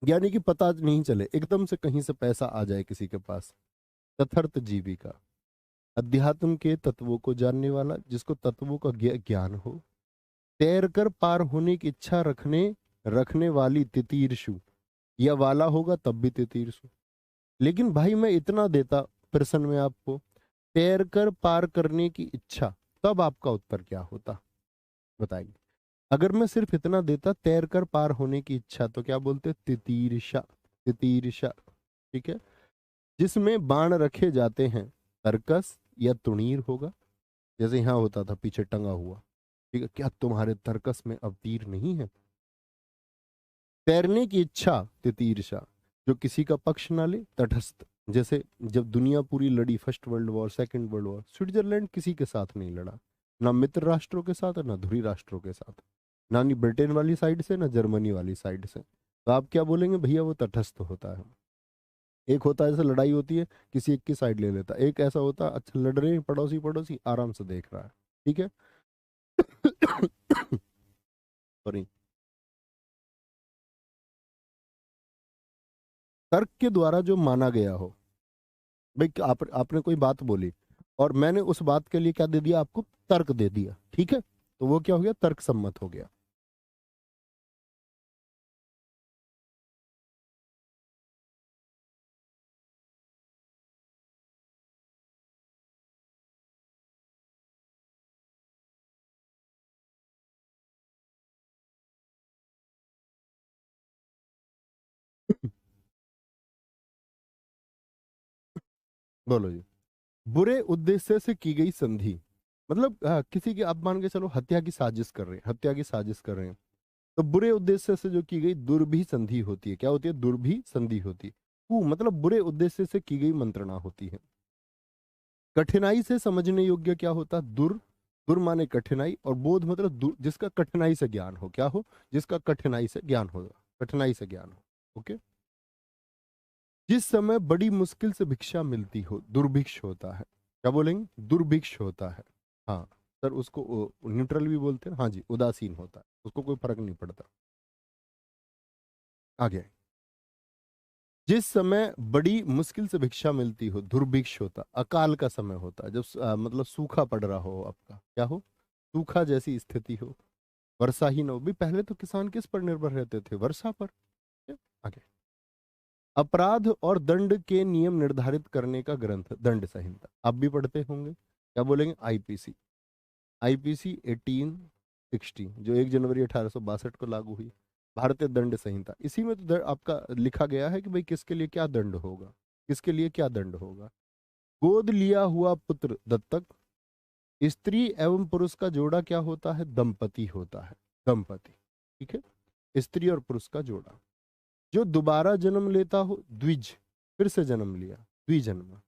यानी कि पता नहीं चले, एकदम से कहीं से पैसा आ जाए किसी के पास। तथर्थ जीविका। अध्यात्म के तत्वों को जानने वाला, जिसको तत्वों का ज्ञान हो। तैर कर पार होने की इच्छा रखने रखने वाली, तितीर्षु। या वाला होगा तब भी तितीर्षु। लेकिन भाई मैं इतना देता प्रश्न में आपको, तैर कर पार करने की इच्छा, तब आपका उत्तर क्या होता? बताइए। अगर मैं सिर्फ इतना देता, तैर कर पार होने की इच्छा, तो क्या बोलते? तितीर्षा। तितीर्षा, ठीक है। जिसमें बाण रखे जाते हैं, तरकस या तुणीर होगा। जैसे यहाँ होता था पीछे टंगा हुआ, ठीक है। क्या तुम्हारे तरकस में अब तीर नहीं है? तैरने की इच्छा, तितीर्षा। जो किसी का पक्ष ना ले, तटस्थ। जैसे जब दुनिया पूरी लड़ी, first world war, second world war, Switzerland किसी के साथ नहीं लड़ा। ना मित्र राष्ट्रों के साथ, ना धुरी राष्ट्रों के साथ। ना नहीं ब्रिटेन वाली साइड से, ना जर्मनी वाली साइड से। तो आप क्या बोलेंगे? भैया वो तटस्थ होता है। एक होता है जैसे लड़ाई होती है, किसी एक की साइड ले लेता। एक ऐसा होता है, अच्छा लड़ रहे हैं पड़ोसी पड़ोसी, आराम से देख रहा है, ठीक है। सॉरी। तर्क के द्वारा जो माना गया हो। भाई आपने कोई बात बोली और मैंने उस बात के लिए क्या दे दिया आपको? तर्क दे दिया, ठीक है। तो वो क्या हो गया? तर्क सम्मत हो गया। बोलो जी। बुरे उद्देश्य से की गई संधि, मतलब किसी की, आप मान के चलो हत्या की साजिश कर रहे हैं, हत्या की साजिश कर रहे हैं। तो बुरे उद्देश्य से जो की गई दुर्भी संधि होती है। क्या होती है? दुर्भी संधि होती है। मतलब बुरे उद्देश्य से की गई मंत्रणा होती है। कठिनाई से समझने योग्य क्या होता? दुर माने कठिनाई, और बोध मतलब जिसका कठिनाई से ज्ञान हो। क्या हो? जिसका कठिनाई से ज्ञान हो, कठिनाई से ज्ञान हो, ओके। जिस समय बड़ी मुश्किल से भिक्षा मिलती हो, दुर्भिक्ष होता है। क्या बोलेंगे? दुर्भिक्ष होता है। हाँ सर, उसको न्यूट्रल भी बोलते हैं। हाँ जी, उदासीन होता है, उसको कोई फर्क नहीं पड़ता। आगे। जिस समय बड़ी मुश्किल से भिक्षा मिलती हो, दुर्भिक्ष होता। अकाल का समय होता है, जब मतलब सूखा पड़ रहा हो आपका। क्या हो? सूखा जैसी स्थिति हो, वर्षा ही न हो। भी पहले तो किसान किस पर निर्भर रहते थे? वर्षा पर। आगे। अपराध और दंड के नियम निर्धारित करने का ग्रंथ, दंड संहिता। आप भी पढ़ते होंगे। क्या बोलेंगे? आईपीसी। आईपीसी 1860, जो 1 जनवरी 1862 को लागू हुई। भारतीय दंड संहिता, इसी में तो आपका लिखा गया है कि भाई किसके लिए क्या दंड होगा, किसके लिए क्या दंड होगा। गोद लिया हुआ पुत्र दत्तक। स्त्री एवं पुरुष का जोड़ा क्या होता है? दंपति होता है। दंपति, ठीक है। स्त्री और पुरुष का जोड़ा। जो दोबारा जन्म लेता हो, द्विज, फिर से जन्म लिया, द्विजन्म।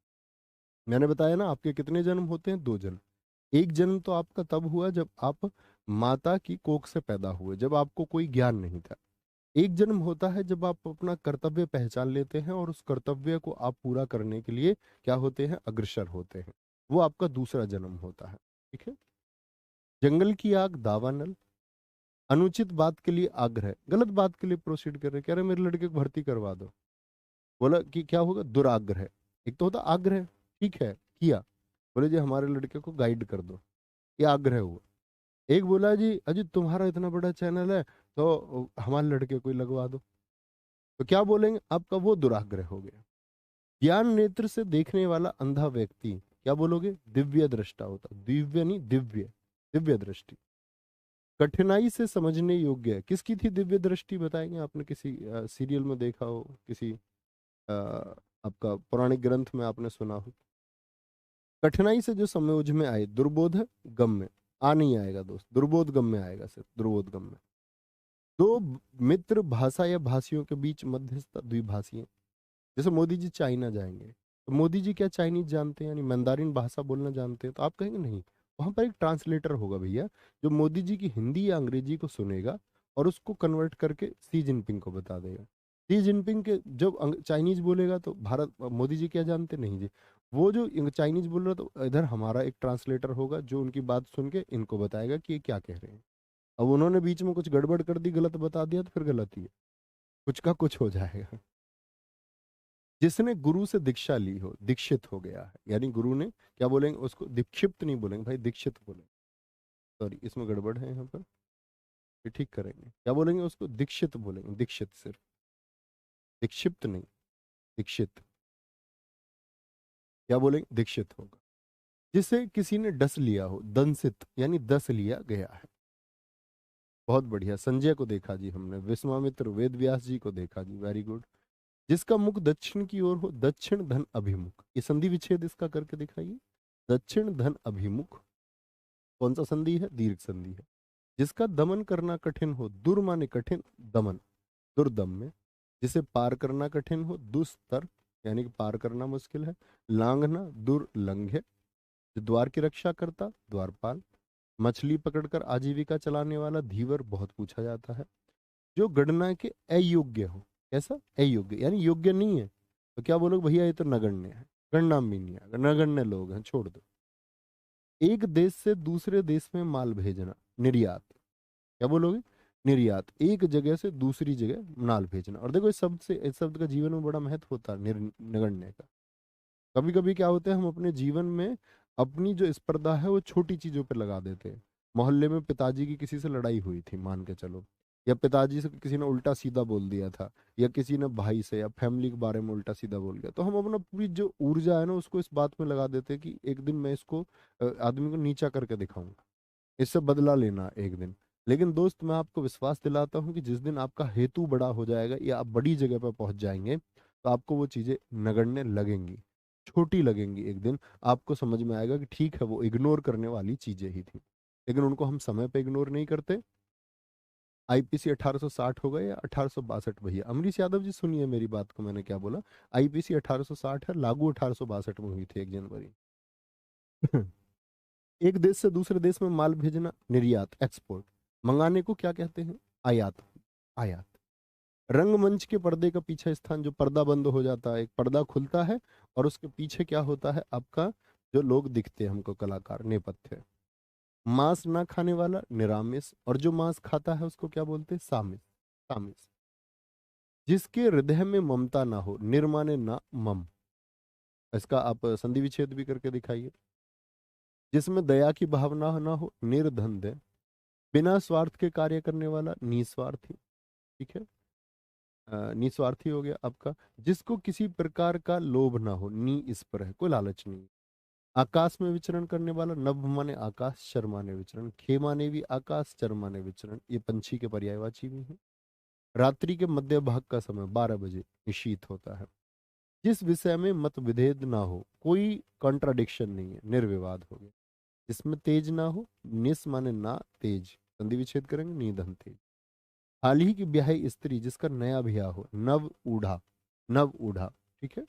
मैंने बताया ना आपके कितने जन्म होते हैं, 2 जन्म। एक जन्म तो आपका तब हुआ जब आप माता की कोख से पैदा हुए, जब आपको कोई ज्ञान नहीं था। एक जन्म होता है जब आप अपना कर्तव्य पहचान लेते हैं और उस कर्तव्य को आप पूरा करने के लिए क्या होते हैं, अग्रसर होते हैं। वो आपका दूसरा जन्म होता है। ठीक है। जंगल की आग, दावानल, अनुचित बात के लिए आग्रह, गलत बात के लिए प्रोसीड कर रहे, कह रहे मेरे लड़के को भर्ती करवा दो। बोला कि क्या होगा, दुराग्रह। एक तो होता आग्रह, ठीक है किया, बोले जी हमारे लड़के को गाइड कर दो, ये आग्रह हुआ। एक बोला जी अजी तुम्हारा इतना बड़ा चैनल है तो हमारे लड़के को ही लगवा दो, तो क्या बोलेंगे, आपका वो दुराग्रह हो गया। ज्ञान नेत्र से देखने वाला अंधा व्यक्ति, क्या बोलोगे, दिव्य दृष्टा होता, दिव्य नहीं दिव्य, दिव्य दृष्टि। कठिनाई से समझने योग्य है, किसकी थी दिव्य दृष्टि, बताएंगे, आपने किसी सीरियल में देखा हो, किसी आपका पौराणिक ग्रंथ में आपने सुना हो। कठिनाई से जो समझ में आए, दुर्बोध गम में आ नहीं आएगा दोस्त, दुर्बोध गम में आएगा, सिर्फ दुर्बोध गम में। दो मित्र भाषा या भाषियों के बीच मध्यस्थ द्विभाषी हैं। जैसे मोदी जी चाइना जाएंगे, तो मोदी जी क्या चाइनीज जानते हैं, यानी मंदारिन भाषा बोलना जानते हैं, तो आप कहेंगे नहीं, वहां पर एक ट्रांसलेटर होगा भैया, जो मोदी जी की हिंदी या अंग्रेजी को सुनेगा और उसको कन्वर्ट करके सी जिनपिंग को बता देगा। सी जिनपिंग के जब चाइनीज बोलेगा तो भारत, मोदी जी क्या जानते, नहीं जी, वो जो चाइनीज बोल रहा तो इधर हमारा एक ट्रांसलेटर होगा जो उनकी बात सुन के इनको बताएगा कि ये क्या कह रहे हैं। अब उन्होंने बीच में कुछ गड़बड़ कर दी, गलत बता दिया, तो फिर गलत ही है, कुछ का कुछ हो जाएगा। जिसने गुरु से दीक्षा ली हो, दीक्षित हो गया है, यानी गुरु ने, क्या बोलेंगे उसको, दीक्षिप्त नहीं बोलेंगे भाई, दीक्षित बोलेंगे। सॉरी, इसमें गड़बड़ है यहाँ पर, ये ठीक करेंगे, क्या बोलेंगे उसको, दीक्षित बोलेंगे, दीक्षित सिर्फ, दीक्षिप्त नहीं, दीक्षित। क्या बोलेंगे, दीक्षित होगा। जिसे किसी ने डस लिया हो, दंसित यानी दस लिया गया है। बहुत बढ़िया, संजय को देखा जी हमने, विश्वामित्र वेद व्यास जी को देखा जी, वेरी गुड। जिसका मुख दक्षिण की ओर हो, दक्षिण धन अभिमुख, ये संधि विच्छेद इसका करके दिखाइए। दक्षिण धन अभिमुख, कौन सा संधि है, दीर्घ संधि है। जिसका दमन करना कठिन हो, दुर माने कठिन, दमन, दुर्दम में। जिसे पार करना कठिन हो, दुस्तर यानी कि पार करना मुश्किल है। लांघना, दुर्लंघ्य। जो द्वार की रक्षा करता, द्वारपाल। मछली पकड़कर आजीविका चलाने वाला, धीवर, बहुत पूछा जाता है। जो गणना के अयोग्य हो, कैसा, अयोग्य यानी योग्य नहीं है, तो क्या बोलोगे भैया ये तो नगण्य है, गणना में नहीं है, नगण्य लोग हैं, छोड़ दो। एक देश से दूसरे देश में माल भेजना, निर्यात, क्या बोलोगे, निर्यात, एक जगह से दूसरी जगह माल भेजना। और देखो इस शब्द का जीवन में बड़ा महत्व होता है, नगण्य का। कभी कभी क्या होता है, हम अपने जीवन में अपनी जो स्पर्धा है वो छोटी चीजों पे लगा देते हैं। मोहल्ले में पिताजी की किसी से लड़ाई हुई थी, मान के चलो, या पिताजी से किसी ने उल्टा सीधा बोल दिया था, या किसी ने भाई से या फैमिली के बारे में उल्टा सीधा बोल दिया, तो हम अपना पूरी जो ऊर्जा है ना उसको इस बात में लगा देते हैं कि एक दिन मैं इसको आदमी को नीचा करके दिखाऊंगा, इससे बदला लेना एक दिन। लेकिन दोस्त मैं आपको विश्वास दिलाता हूँ कि जिस दिन आपका हेतु बड़ा हो जाएगा या आप बड़ी जगह पर पहुंच जाएंगे, तो आपको वो चीजें नगण्य लगेंगी, छोटी लगेंगी। एक दिन आपको समझ में आएगा कि ठीक है वो इग्नोर करने वाली चीजें ही थी, लेकिन उनको हम समय पे इग्नोर नहीं करते। आईपीसी 1860 हो गए या 1862, भैया अमरीश यादव जी सुनिए मेरी बात को, मैंने क्या बोला, आईपीसी 1860 है, लागू 1862 में हुई थी 1 जनवरी। एक देश से दूसरे देश में माल भेजना, निर्यात, एक्सपोर्ट। मंगाने को क्या कहते हैं, आयात, आयात। रंगमंच के पर्दे का पीछे स्थान, जो पर्दा बंद हो जाता है, एक पर्दा खुलता है और उसके पीछे क्या होता है आपका, जो लोग दिखते हैं हमको, कलाकार, नेपथ्य। मांस ना खाने वाला, निरामिष, और जो मांस खाता है उसको क्या बोलते हैं, सामिस, सामिस। जिसके हृदय में ममता ना हो, निर्माने ना मम, इसका आप संधि विच्छेद भी करके दिखाइए। जिसमें दया की भावना ना हो, निर्धन, बिना स्वार्थ के कार्य करने वाला, निस्वार्थी। ठीक है, निस्वार्थी हो गया आपका। जिसको किसी प्रकार का लोभ ना हो, नी इस पर है, कोई लालच नहीं। आकाश में विचरण करने वाला, नभ माने आकाश, शर माने विचरण, खे माने भी आकाश, चर माने विचरण, ये पंछी के पर्यायवाची भी है। रात्रि के मध्य भाग का समय 12 बजे निशीत होता है। जिस विषय में मत विभेद ना हो, कोई कॉन्ट्राडिक्शन नहीं है, निर्विवाद हो गया। जिसमें तेज ना हो, निस माने ना, तेज, संधि विच्छेद करेंगे, निधन तेज। हाल ही की ब्याही स्त्री जिसका नया ब्याह हो, नव ऊढ़ा, नव ऊढ़ा, ठीक है।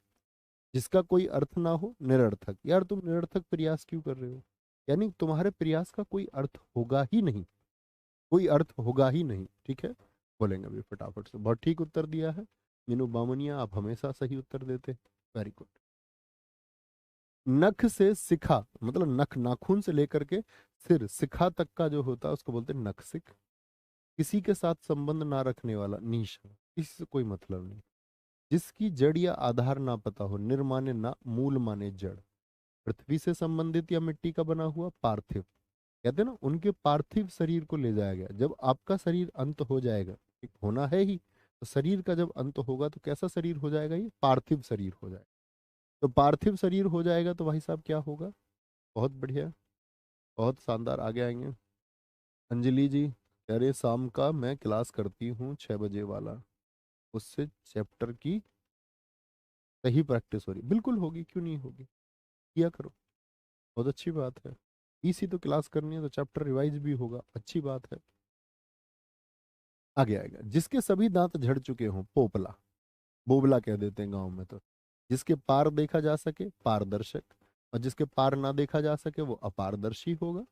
जिसका कोई अर्थ ना हो, निरर्थक। यार तुम निरर्थक प्रयास क्यों कर रहे हो? यानी तुम्हारे प्रयास का कोई अर्थ होगा ही नहीं, कोई अर्थ होगा ही नहीं, ठीक है। बोलेंगे अभी फटाफट से। बहुत ठीक उत्तर दिया है मीनू बामनिया, आप हमेशा सही उत्तर देते हैं, वेरी गुड। नख से शिखा, मतलब नख, नाखून से लेकर के सिर, शिखा तक का जो होता है उसको बोलते हैं नखशिख। किसी के साथ संबंध ना रखने वाला, निशा, किसी से कोई मतलब नहीं। जिसकी जड़ या आधार ना पता हो, निर्माने ना, मूल माने जड़। पृथ्वी से संबंधित या मिट्टी का बना हुआ, पार्थिव। कहते हैं ना, उनके पार्थिव शरीर को ले जाया गया। जब आपका शरीर अंत हो जाएगा, ठीक होना है ही, तो शरीर का जब अंत होगा तो कैसा शरीर हो जाएगा? ये पार्थिव शरीर हो जाएगा। तो पार्थिव शरीर हो जाएगा तो भाई साहब क्या होगा? बहुत बढ़िया, बहुत शानदार, आगे आएंगे। अंजलि जी कह रहे शाम का मैं क्लास करती हूँ 6 बजे वाला, उससे चैप्टर की सही प्रैक्टिस हो रही। बिल्कुल होगी, क्यों नहीं होगी, किया करो, बहुत अच्छी बात है। इसी तो क्लास करनी है तो चैप्टर रिवाइज भी होगा, अच्छी बात है। आगे आएगा। जिसके सभी दांत झड़ चुके हों, पोपला, बोबला कह देते हैं गांव में तो। जिसके पार देखा जा सके, पारदर्शक। और जिसके पार ना देखा जा सके वो अपारदर्शी होगा।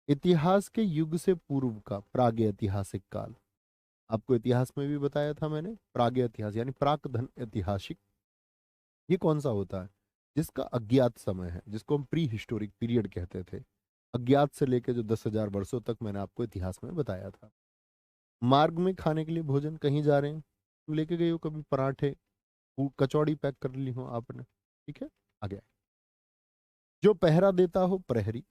इतिहास के युग से पूर्व का, प्रागैतिहासिक काल। आपको इतिहास में भी बताया था मैंने, प्रागैतिहास यानी प्राक धन ऐतिहासिक। ये कौन सा होता है? जिसका अज्ञात समय है, जिसको हम प्री हिस्टोरिक पीरियड कहते थे। अज्ञात से लेके जो 10,000 वर्षों तक मैंने आपको इतिहास में बताया था। मार्ग में खाने के लिए भोजन, कहीं जा रहे हैं, तुम लेके गए हो कभी पराठे, कचौड़ी पैक कर ली हो आपने, ठीक है। आगे। जो पहरा देता हो, प्रहरी।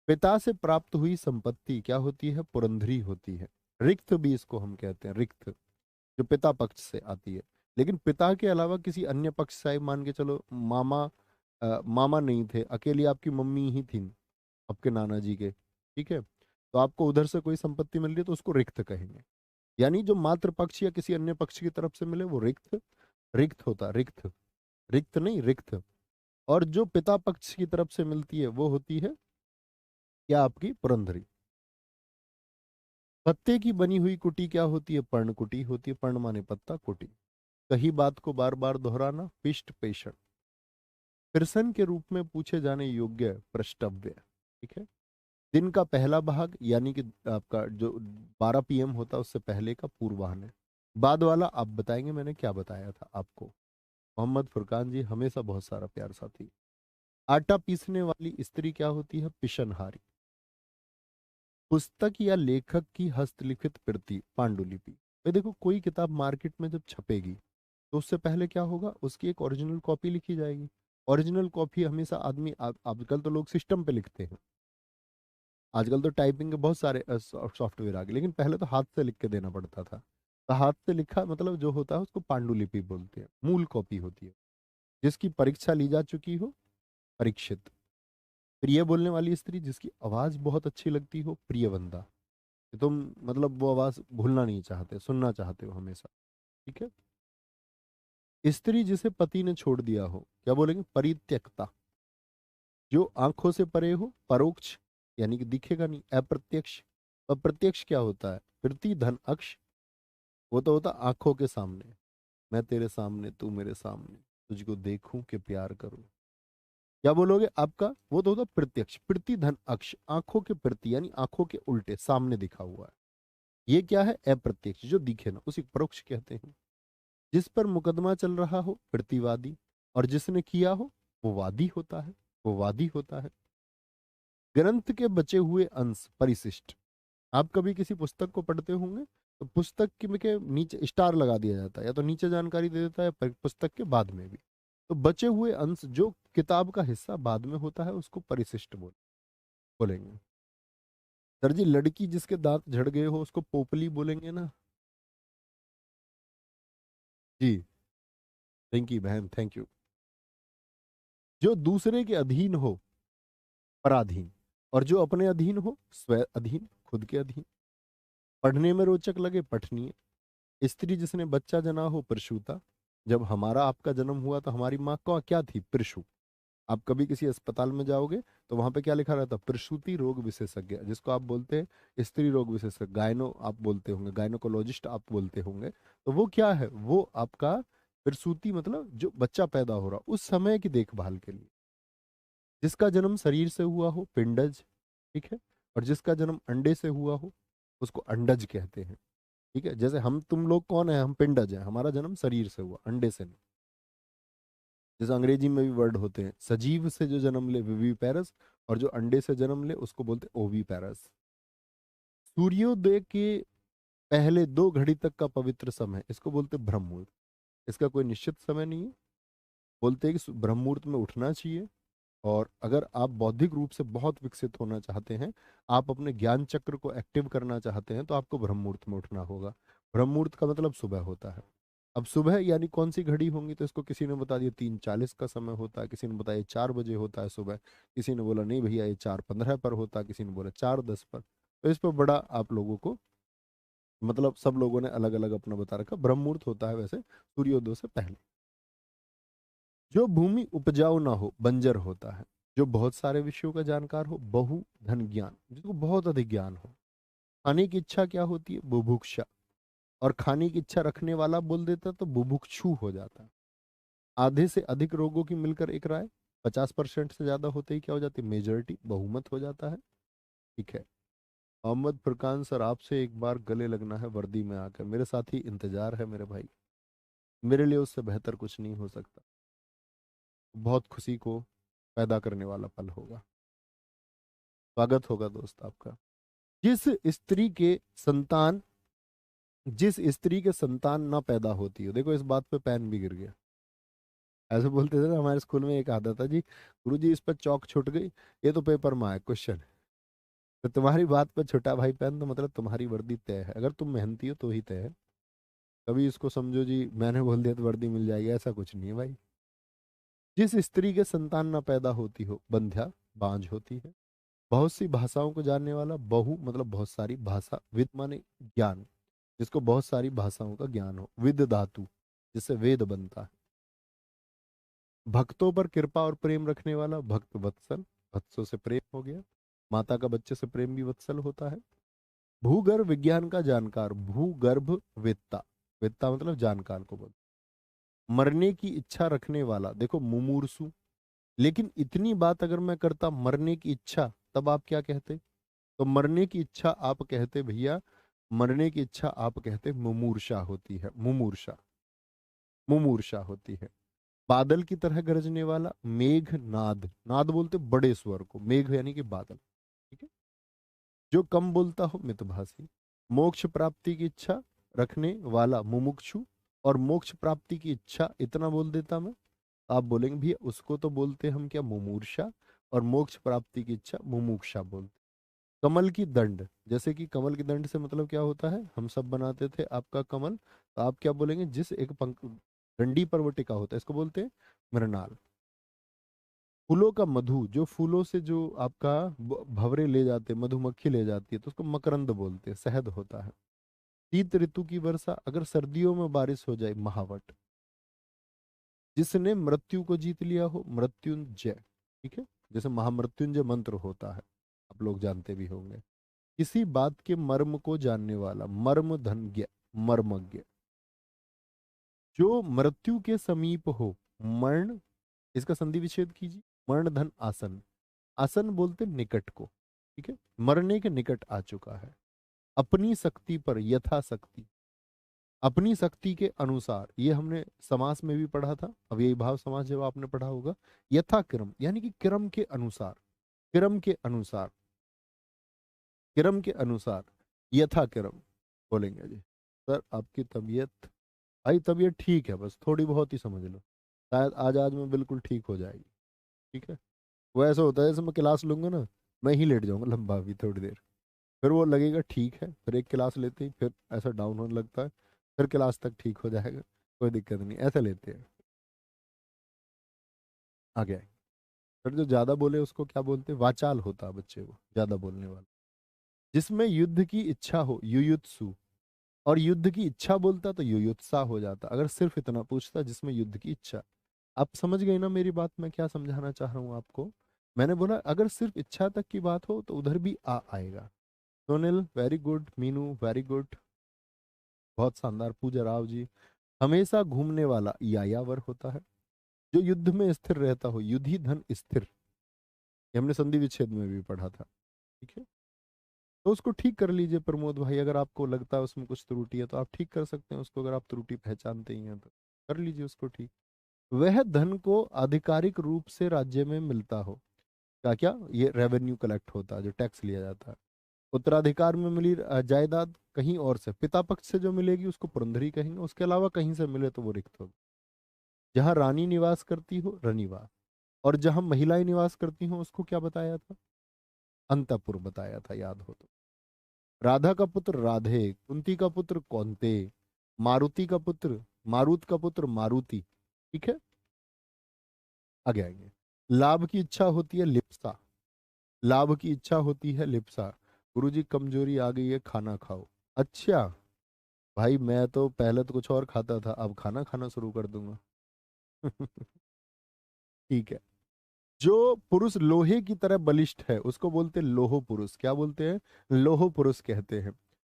पिता से प्राप्त हुई संपत्ति क्या होती है? पुरंधरी होती है। रिक्त भी इसको हम कहते हैं, रिक्त, जो पिता पक्ष से आती है। लेकिन पिता के अलावा किसी अन्य पक्ष से, मान के चलो मामा, मामा नहीं थे, अकेली आपकी मम्मी ही थी आपके नाना जी के, ठीक है, तो आपको उधर से कोई संपत्ति मिल रही है तो उसको रिक्त कहेंगे। यानी जो मातृ पक्ष या किसी अन्य पक्ष की तरफ से मिले वो रिक्त, रिक्त होता, रिक्त, रिक्त नहीं, रिक्त। और जो पिता पक्ष की तरफ से मिलती है वो होती है क्या? आपकी पुरंधरी। पत्ते की बनी हुई कुटी क्या होती है? पर्ण कुटी होती है। पर्ण माने पत्ता, कुटी। कही बात को बार बार दोहराना, पिष्ट पेषण। प्रश्न के रूप में पूछे जाने योग्य, प्रश्नव्य, ठीक है। दिन का पहला भाग यानी कि आपका जो 12 PM होता है उससे पहले का पूर्वाह्न है। बाद वाला आप बताएंगे मैंने क्या बताया था आपको। मोहम्मद फुरकान जी हमेशा बहुत सारा प्यार साथी। आटा पीसने वाली स्त्री क्या होती है? पिशनहारी। पुस्तक या लेखक की हस्तलिखित प्रति, पांडुलिपि। भाई देखो, कोई किताब मार्केट में जब छपेगी तो उससे पहले क्या होगा? उसकी एक ओरिजिनल कॉपी लिखी जाएगी। ओरिजिनल कॉपी हमेशा आदमी, आजकल तो लोग सिस्टम पे लिखते हैं, आजकल तो टाइपिंग के बहुत सारे सॉफ्टवेयर आ गए, लेकिन पहले तो हाथ से लिख के देना पड़ता था। तो हाथ से लिखा मतलब जो होता है उसको पांडुलिपि बोलते हैं, मूल कॉपी होती है। जिसकी परीक्षा ली जा चुकी हो, परीक्षित। प्रिय बोलने वाली स्त्री जिसकी आवाज बहुत अच्छी लगती हो, प्रियवंदा। कि तुम मतलब वो आवाज भूलना नहीं चाहते, सुनना चाहते हो हमेशा, ठीक है। स्त्री जिसे पति ने छोड़ दिया हो, क्या बोलेंगे? परित्यक्ता। जो आंखों से परे हो, परोक्ष यानी कि दिखेगा नहीं, अप्रत्यक्ष। अप्रत्यक्ष क्या होता है? प्रति धन अक्ष, वो तो होता आंखों के सामने। मैं तेरे सामने, तू मेरे सामने, तुझको देखूं कि प्यार करूं। क्या बोलोगे? आपका वो तो होता प्रत्यक्ष, प्रति धन अक्ष, आंखों के प्रति यानी आंखों के उल्टे सामने दिखा हुआ है। ये क्या है? अप्रत्यक्ष, जो दिखे ना उसी परोक्ष कहते हैं। जिस पर मुकदमा चल रहा हो, प्रतिवादी। और जिसने किया हो वो वादी होता है, वो वादी होता है। ग्रंथ के बचे हुए अंश, परिशिष्ट। आप कभी किसी पुस्तक को पढ़ते होंगे तो पुस्तक के नीचे स्टार लगा दिया जाता है, या तो नीचे जानकारी दे देता है पुस्तक के बाद में भी। तो बचे हुए अंश जो किताब का हिस्सा बाद में होता है उसको परिशिष्ट बोलेंगे। सर जी, लड़की जिसके दांत झड़ गए हो उसको पोपली बोलेंगे ना? जी, थैंक यू बहन, थैंक यू। जो दूसरे के अधीन हो, पराधीन। और जो अपने अधीन हो, स्व अधीन, खुद के अधीन। पढ़ने में रोचक लगे, पठनीय। स्त्री जिसने बच्चा जना हो, प्रसूता। जब हमारा आपका जन्म हुआ तो हमारी माँ क्या थी? प्रसू। आप कभी किसी अस्पताल में जाओगे तो वहां पे क्या लिखा रहता है, प्रसूति रोग विशेषज्ञ, जिसको आप बोलते हैं स्त्री रोग विशेषज्ञ, गायनो आप बोलते होंगे, गायनोकोलॉजिस्ट आप बोलते होंगे। तो वो क्या है, वो आपका प्रसूति मतलब जो बच्चा पैदा हो रहा उस समय की देखभाल के लिए। जिसका जन्म शरीर से हुआ हो पिंडज, ठीक है, और जिसका जन्म अंडे से हुआ हो उसको अंडज कहते हैं। ठीक है, जैसे हम तुम लोग कौन है, हम पिंडज हैं, हमारा जन्म शरीर से हुआ, अंडे से नहीं। जैसे अंग्रेजी में भी वर्ड होते हैं, सजीव से जो जन्म ले विवीपैरस, और जो अंडे से जन्म ले उसको बोलते ओवीपैरस। सूर्योदय के पहले 2 घड़ी तक का पवित्र समय, इसको बोलते ब्रह्म मुहूर्त। इसका कोई निश्चित समय नहीं है, बोलते हैं कि ब्रह्म मुहूर्त में उठना चाहिए। और अगर आप बौद्धिक रूप से बहुत विकसित होना चाहते हैं, आप अपने ज्ञान चक्र को एक्टिव करना चाहते हैं, तो आपको ब्रह्म मुहूर्त में उठना होगा। ब्रह्म मुहूर्त का मतलब सुबह होता है। अब सुबह यानी कौन सी घड़ी होंगी, तो इसको किसी ने बता दिया 3:40 का समय होता है, किसी ने बताया 4 बजे होता है सुबह, किसी ने बोला नहीं भैया ये 4:15 पर होता है, किसी ने बोला 4:10 पर। तो इस पर बड़ा आप लोगों को मतलब सब लोगों ने अलग अलग अपना बता रखा। ब्रह्म मुहूर्त होता है वैसे सूर्योदय से पहले। जो भूमि उपजाऊ ना हो बंजर होता है। जो बहुत सारे विषयों का जानकार हो, बहु धन ज्ञान, जिसको बहुत अधिक ज्ञान हो। खाने की इच्छा क्या होती है, बुभुक्षा। और खाने की इच्छा रखने वाला बोल देता तो बुभुक्षु हो जाता है। आधे से अधिक रोगों की मिलकर एक राय, 50% से ज्यादा होते ही क्या हो जाती है, मेजोरिटी, बहुमत हो जाता है। ठीक है, मोहम्मद फुरकान सर आपसे एक बार गले लगना है वर्दी में आकर, मेरे साथ ही इंतजार है मेरे भाई, मेरे लिए उससे बेहतर कुछ नहीं हो सकता। बहुत खुशी को पैदा करने वाला पल होगा। स्वागत होगा दोस्त आपका। जिस स्त्री के संतान जिस स्त्री के संतान ना पैदा होती हो, देखो इस बात पे पेन भी गिर गया। ऐसे बोलते थे ना हमारे स्कूल में, एक आता था जी, गुरुजी इस पर चौक छूट गई, ये तो पेपर में आया क्वेश्चन। तो तुम्हारी बात पे छुटा भाई पेन, तो मतलब तुम्हारी वर्दी तय है, अगर तुम मेहनती हो तो ही तय है। कभी इसको समझो जी मैंने बोल दिया तो वर्दी मिल जाएगी, ऐसा कुछ नहीं है भाई। जिस स्त्री के संतान ना पैदा होती हो बंध्या, बांझ होती है। बहुत सी भाषाओं को जानने वाला, बहु मतलब बहुत सारी, भाषा, विद माने ज्ञान, जिसको बहुत सारी भाषाओं का ज्ञान हो, विद धातु जिससे वेद बनता है। भक्तों पर कृपा और प्रेम रखने वाला, भक्त वत्सल, भक्तों से प्रेम हो गया। माता का बच्चे से प्रेम भी वत्सल होता है। भूगर्भ विज्ञान का जानकार, भूगर्भ वेत्ता, वेत्ता मतलब जानकार को बोल। मरने की इच्छा रखने वाला, देखो मुमूर्सु। लेकिन इतनी बात अगर मैं करता मरने की इच्छा, तब आप क्या कहते, तो मरने की इच्छा आप कहते भैया, मरने की इच्छा आप कहते मुमूर्षा होती है, मुमूर्षा, मुमूर्षा होती है। बादल की तरह गरजने वाला, मेघ नाद, नाद बोलते बड़े स्वर को, मेघ यानी कि बादल। ठीक है, जो कम बोलता हो मितभाषी। मोक्ष प्राप्ति की इच्छा रखने वाला मुमुक्षु। और मोक्ष प्राप्ति की इच्छा इतना बोल देता मैं, आप बोलेंगे भैया उसको तो बोलते हम क्या, मुमूर्षा, और मोक्ष प्राप्ति की इच्छा मुमुक्षा बोलते। कमल की दंड, जैसे कि कमल की दंड से मतलब क्या होता है, हम सब बनाते थे आपका कमल, तो आप क्या बोलेंगे, जिस एक पंख डंडी पर वो टिका होता है, इसको बोलते हैं मृणाल। फूलों का मधु, जो फूलों से जो आपका भंवरे ले जाते, मधुमक्खी ले जाती है, तो उसको मकरंद बोलते हैं, शहद होता है। शीत ऋतु की वर्षा, अगर सर्दियों में बारिश हो जाए, महावट। जिसने मृत्यु को जीत लिया हो, मृत्युंजय। ठीक है, जैसे महामृत्युंजय मंत्र होता है, आप लोग जानते भी होंगे। किसी बात के मर्म को जानने वाला, मर्म धनज्ञ, मर्मज्ञ। जो मृत्यु के समीप हो, मरण, इसका संधि विच्छेद कीजिए, मरण धन आसन, आसन बोलते निकट को। ठीक है, मरने के निकट आ चुका है। अपनी शक्ति पर, यथाशक्ति, अपनी शक्ति के अनुसार, ये हमने समास में भी पढ़ा था, अब यही भाव समास जब आपने पढ़ा होगा। यथा क्रम यानी कि क्रम के अनुसार, क्रम के अनुसार, क्रम के अनुसार, यथा क्रम बोलेंगे जी। सर आपकी तबीयत, भाई तबीयत ठीक है, बस थोड़ी बहुत ही समझ लो, शायद आज आज में बिल्कुल ठीक हो जाएगी। ठीक है, वो ऐसा होता है जैसे मैं क्लास लूंगा ना, मैं ही लेट जाऊंगा लंबा भी थोड़ी देर, फिर वो लगेगा ठीक है, फिर एक क्लास लेते ही फिर ऐसा डाउन होने लगता है, फिर क्लास तक ठीक हो जाएगा, कोई दिक्कत नहीं, ऐसा लेते हैं। आ गया। फिर जो ज्यादा बोले उसको क्या बोलते हैं, वाचाल होता है बच्चे को, ज्यादा बोलने वाला। जिसमें युद्ध की इच्छा हो, युयुत्सु। और युद्ध की इच्छा बोलता तो युयुत्सा हो जाता, अगर सिर्फ इतना पूछता जिसमें युद्ध की इच्छा। आप समझ गए ना मेरी बात, मैं क्या समझाना चाह रहा हूँ आपको। मैंने बोला अगर सिर्फ इच्छा तक की बात हो तो उधर भी आ आएगा। Sonil very good, Meenu very good, बहुत शानदार। पूजा राव जी, हमेशा घूमने वाला यायावर होता है। जो युद्ध में स्थिर रहता हो, युद्धि धन स्थिर, ये हमने संधि विच्छेद में भी पढ़ा था। ठीक है, तो उसको ठीक कर लीजिए प्रमोद भाई, अगर आपको लगता है उसमें कुछ त्रुटि है तो आप ठीक कर सकते हैं उसको, अगर आप त्रुटि पहचानते ही हैं तो कर लीजिए उसको ठीक। वह धन को आधिकारिक रूप से राज्य में मिलता हो, क्या क्या, ये रेवेन्यू कलेक्ट होता है, जो टैक्स लिया जाता है। उत्तराधिकार में मिली जायदाद कहीं और से, पिता पक्ष से जो मिलेगी उसको पुरंधरी कहेंगे, उसके अलावा कहीं से मिले तो वो रिक्त होगी। जहाँ रानी निवास करती हो रनिवास, और जहाँ महिलाएं निवास करती हो उसको क्या बताया था, अंतपुर बताया था, याद हो तो। राधा का पुत्र राधे, कुंती का पुत्र कौंते, मारुति का पुत्र, मारुत का पुत्र मारुति। ठीक है, आगे आएंगे। लाभ की इच्छा होती है लिप्सा, लाभ की इच्छा होती है लिप्सा। गुरुजी कमजोरी आ गई है, खाना खाओ। अच्छा भाई, मैं तो पहले तो कुछ और खाता था, अब खाना खाना शुरू कर दूंगा। ठीक है। जो पुरुष लोहे की तरह बलिष्ठ है उसको बोलते हैं लोह पुरुष, क्या बोलते हैं, लोह पुरुष कहते हैं।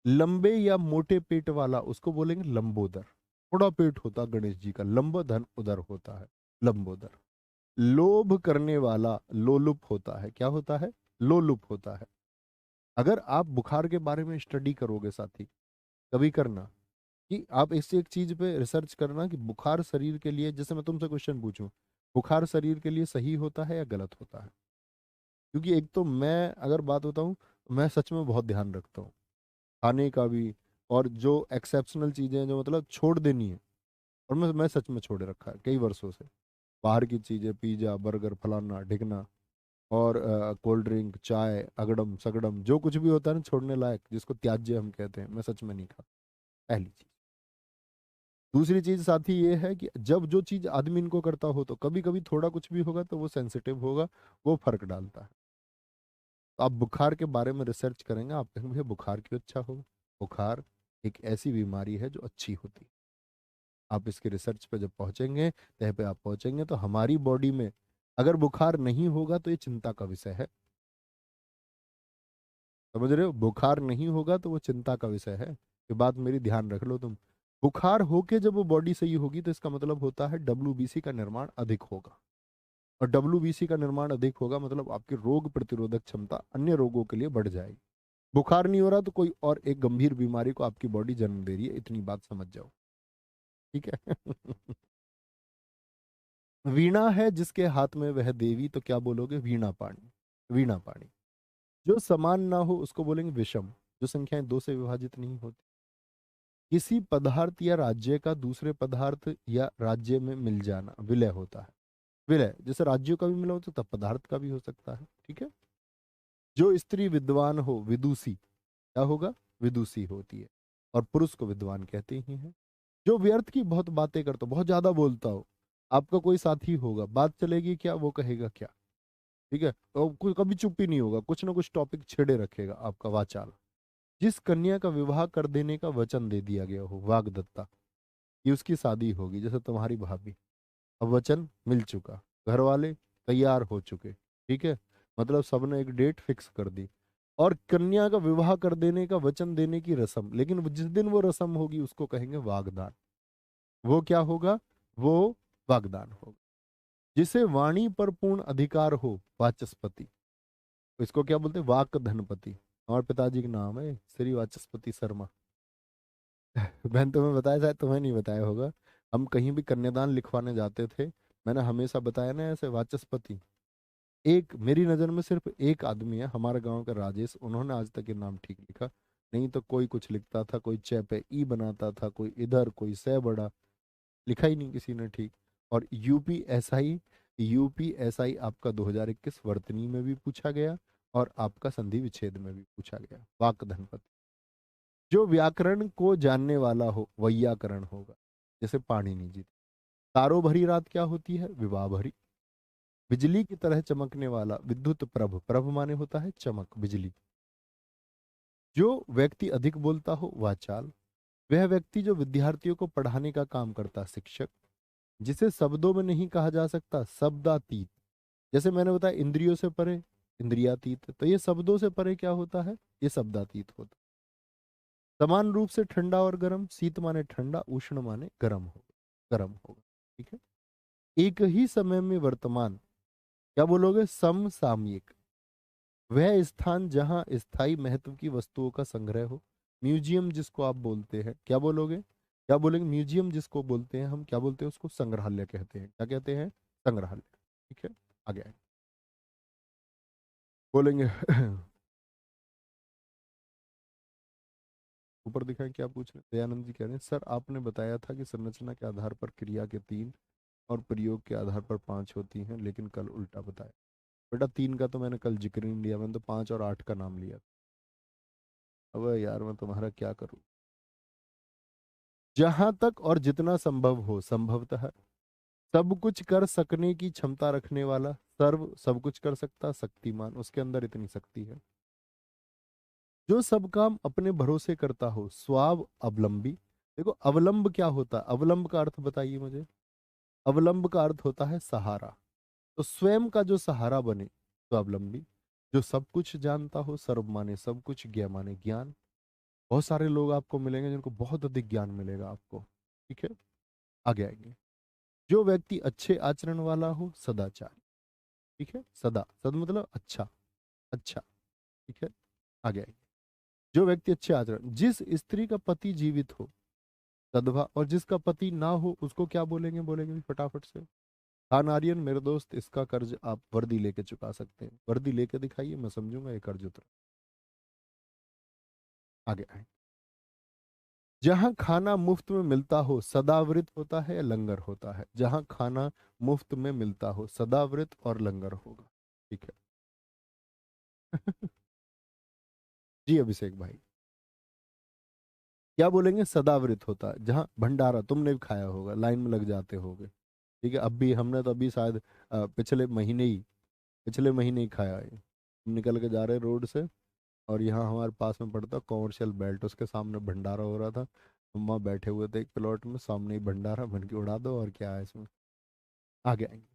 लंबे या मोटे पेट वाला उसको बोलेंगे लंबोदर, थोड़ा पेट होता गणेश जी का, लंब धन उदर होता है, लंबोदर। लोभ करने वाला लोलुप होता है, क्या होता है, लोलुप होता है। अगर आप बुखार के बारे में स्टडी करोगे साथी, कभी करना, कि आप इस एक चीज पे रिसर्च करना कि बुखार शरीर के लिए, जैसे मैं तुमसे क्वेश्चन पूछूं, बुखार शरीर के लिए सही होता है या गलत होता है। क्योंकि एक तो मैं अगर बात बताऊं, मैं सच में बहुत ध्यान रखता हूँ खाने का भी, और जो एक्सेप्शनल चीजें जो मतलब छोड़ देनी है, और मैं सच में छोड़े रखा है कई वर्षों से। बाहर की चीजें, पिज्जा बर्गर फलाना ढिकना, और कोल्ड ड्रिंक चाय अगड़म सगड़म जो कुछ भी होता है ना छोड़ने लायक, जिसको त्याज्य हम कहते हैं, मैं सच में नहीं खाता, पहली चीज। दूसरी चीज साथी ये है कि जब जो चीज आदमी इनको करता हो तो कभी कभी थोड़ा कुछ भी होगा तो वो सेंसिटिव होगा, वो फर्क डालता है। तो आप बुखार के बारे में रिसर्च करेंगे, आप कहेंगे भैया बुखार क्यों अच्छा होगा। बुखार एक ऐसी बीमारी है जो अच्छी होती है। आप इसके रिसर्च पे जब पहुंचेंगे, तह पे आप पहुंचेंगे, तो हमारी बॉडी में अगर बुखार नहीं होगा तो ये चिंता का विषय है। समझ रहे हो, बुखार नहीं होगा तो वो चिंता का विषय है। ये बात मेरी ध्यान रख लो तुम। बुखार होके जब वो बॉडी सही होगी तो इसका मतलब होता है डब्ल्यूबीसी का निर्माण अधिक होगा, और डब्ल्यूबीसी का निर्माण अधिक होगा मतलब आपकी रोग प्रतिरोधक क्षमता अन्य रोगों के लिए बढ़ जाएगी। बुखार नहीं हो रहा तो कोई और एक गंभीर बीमारी को आपकी बॉडी जन्म दे रही है, इतनी बात समझ जाओ। ठीक है। वीणा है जिसके हाथ में वह देवी, तो क्या बोलोगे, वीणा पाणी, वीणा पाणी। जो समान ना हो उसको बोलेंगे विषम, जो संख्याएं दो से विभाजित नहीं होती। किसी पदार्थ या राज्य का दूसरे पदार्थ या राज्य में मिल जाना विलय होता है। विलय जैसे राज्यों का भी मिला हो तो तब पदार्थ का भी हो सकता है। ठीक है। जो स्त्री विद्वान हो विदुषी, क्या होगा, विदुषी होती है, और पुरुष को विद्वान कहते ही हैं। जो व्यर्थ की बहुत बातें करता हो, बहुत ज्यादा बोलता हो, आपका कोई साथी होगा, बात चलेगी क्या वो कहेगा क्या। ठीक है, तो कोई कभी चुप ही नहीं होगा, कुछ ना कुछ टॉपिक छेड़े रखेगा आपका वाचाल। जिस कन्या का विवाह कर देने का वचन दे दिया गया हो, वागदत्ता, कि उसकी शादी होगी, जैसे तुम्हारी भाभी, अब वचन मिल चुका, घर वाले तैयार हो चुके। ठीक है, मतलब सबने एक डेट फिक्स कर दी, और कन्या का विवाह कर देने का वचन देने की रस्म, लेकिन जिस दिन वो रस्म होगी उसको कहेंगे वागदान। वो क्या होगा, वो वागदान होगा। जिसे वाणी पर पूर्ण अधिकार हो, वाचस्पति, तो इसको क्या बोलते हैं, वाक धनपति। हमारे पिताजी का नाम है श्री वाचस्पति शर्मा। मैंने तुम्हें बताया, शायद तुम्हें नहीं बताया होगा। हम कहीं भी कन्यादान लिखवाने जाते थे, मैंने हमेशा बताया ना ऐसे वाचस्पति। एक मेरी नज़र में सिर्फ एक आदमी है हमारे गांव का, राजेश, उन्होंने आज तक ये नाम ठीक लिखा। नहीं तो कोई कुछ लिखता था, कोई च पे ई बनाता था, कोई इधर, कोई से बड़ा, लिखा ही नहीं किसी ने ठीक। और यूपीएसआई, यूपीएसआई आपका 2021 वर्तनी में भी पूछा गया, और आपका संधि विच्छेद में भी पूछा गया, वाक धनपति। जो व्याकरण को जानने वाला हो वैयाकरण होगा, जैसे पाणिनि जी। तारो भरी रात क्या होती है, विवाह भरी। बिजली की तरह चमकने वाला विद्युत प्रभ, प्रभ माने होता है चमक, बिजली। जो व्यक्ति अधिक बोलता हो वाचाल। वह व्यक्ति जो विद्यार्थियों को पढ़ाने का काम करता, शिक्षक। जिसे शब्दों में नहीं कहा जा सकता, शब्दातीत। जैसे मैंने बताया इंद्रियों से परे इंद्रियातीत, तो ये शब्दों से परे क्या होता है, ये शब्दातीत होता है। समान रूप से ठंडा और गर्म, शीत माने ठंडा, उष्ण माने गर्म होगा, गर्म होगा। ठीक है। एक ही समय में वर्तमान, क्या बोलोगे, समसामयिक। वह स्थान जहां स्थायी महत्व की वस्तुओं का संग्रह हो, म्यूजियम जिसको आप बोलते हैं, क्या बोलोगे, क्या बोलेंगे, म्यूजियम जिसको बोलते हैं हम, क्या बोलते हैं उसको, संग्रहालय कहते हैं। क्या कहते हैं, संग्रहालय। ठीक है। आगे आगे बोलेंगे। ऊपर दिखाएं क्या पूछ रहे हैं, दयानंद जी कह रहे हैं, सर आपने बताया था कि संरचना के आधार पर क्रिया के तीन और प्रयोग के आधार पर पांच होती हैं, लेकिन कल उल्टा बताया। बेटा तीन का तो मैंने कल जिक्र ही नहीं लिया, मैंने तो पांच और आठ का नाम लिया। अब यार मैं तुम्हारा क्या करूं। जहां तक और जितना संभव हो, संभवतः सब कुछ कर सकने की क्षमता रखने वाला, सर्व सब कुछ कर सकता, शक्तिमान, उसके अंदर इतनी शक्ति है। जो सब काम अपने भरोसे करता हो, स्वाव अवलंबी। देखो अवलंब क्या होता है, अवलंब का अर्थ बताइए मुझे। अवलंब का अर्थ होता है सहारा। तो स्वयं का जो सहारा बने तो अवलंबी। जो सब कुछ जानता हो, सर्व माने सब कुछ, ज्ञ माने ज्ञान। बहुत सारे लोग आपको मिलेंगे जिनको बहुत अधिक ज्ञान मिलेगा आपको। ठीक है। आगे आएंगे। जो व्यक्ति अच्छे आचरण वाला हो, सदाचार। ठीक है। सदा, सद मतलब अच्छा, अच्छा। ठीक है। आगे आएंगे। जो व्यक्ति अच्छे आचरण, जिस स्त्री का पति जीवित हो, सदभा, और जिसका पति ना हो उसको क्या बोलेंगे, बोलेंगे भी फटाफट से। खान आर्यन मेरे दोस्त, इसका कर्ज आप वर्दी लेके चुका सकते हैं, वर्दी लेके दिखाइए, मैं समझूंगा ये कर्ज उतर। आगे आए। जहां खाना मुफ्त में मिलता हो, सदावृत होता है या लंगर होता है, जहां खाना मुफ्त में मिलता हो, सदावृत और लंगर होगा। ठीक है। जी अभिषेक भाई। क्या बोलेंगे, सदावृत होता है, जहाँ भंडारा, तुमने भी खाया होगा, लाइन में लग जाते होगे। ठीक है। अभी हमने तो अभी शायद पिछले महीने ही खाया है। हम निकल के जा रहे रोड से, और यहाँ हमारे पास में पड़ता कॉमर्शियल बेल्ट, उसके सामने भंडारा हो रहा था। हम वहाँ बैठे हुए थे एक प्लॉट में, सामने ही भंडारा, बन के उड़ा दो, और क्या है इसमें। आगे आएंगे।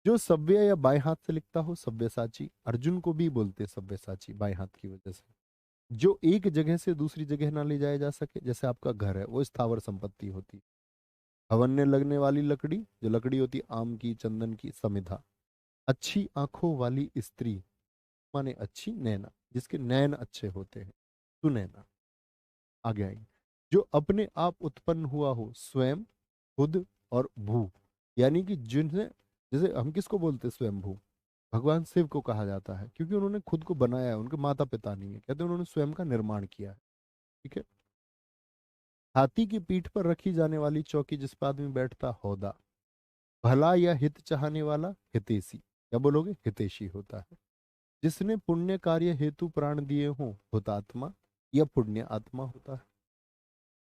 जो सव्य या बाएं हाथ से लिखता हो, सव्यसाची। अर्जुन को भी बोलते सव्यसाची, बाएं हाथ की वजह से। जो एक जगह से दूसरी जगह ना ले जाया जा सके, जैसे आपका घर है, वो स्थावर संपत्ति होती है। हवन में लगने वाली लकड़ी, जो लकड़ी होती है आम की, चंदन की, समिधा। अच्छी आंखों वाली स्त्री, माने अच्छी नैना, जिसके नैन अच्छे होते हैं, सुनैना। आगे आएंगे। जो अपने आप उत्पन्न हुआ हो, स्वयं, खुद और भू, यानी कि जिन्हें, जैसे हम किसको बोलते हैं स्वयंभू, भगवान शिव को कहा जाता है, क्योंकि उन्होंने खुद को बनाया है, उनके माता पिता नहीं है, कहते हैं उन्होंने स्वयं का निर्माण किया है। ठीक है। हाथी की पीठ पर रखी जाने वाली चौकी, जिस पर आदमी बैठता, हौदा। भला या हित चाहने वाला, हितैषी, क्या बोलोगे, हितैषी होता है। जिसने पुण्य कार्य हेतु प्राण दिए हों, हुतात्मा या पुण्य आत्मा होता है।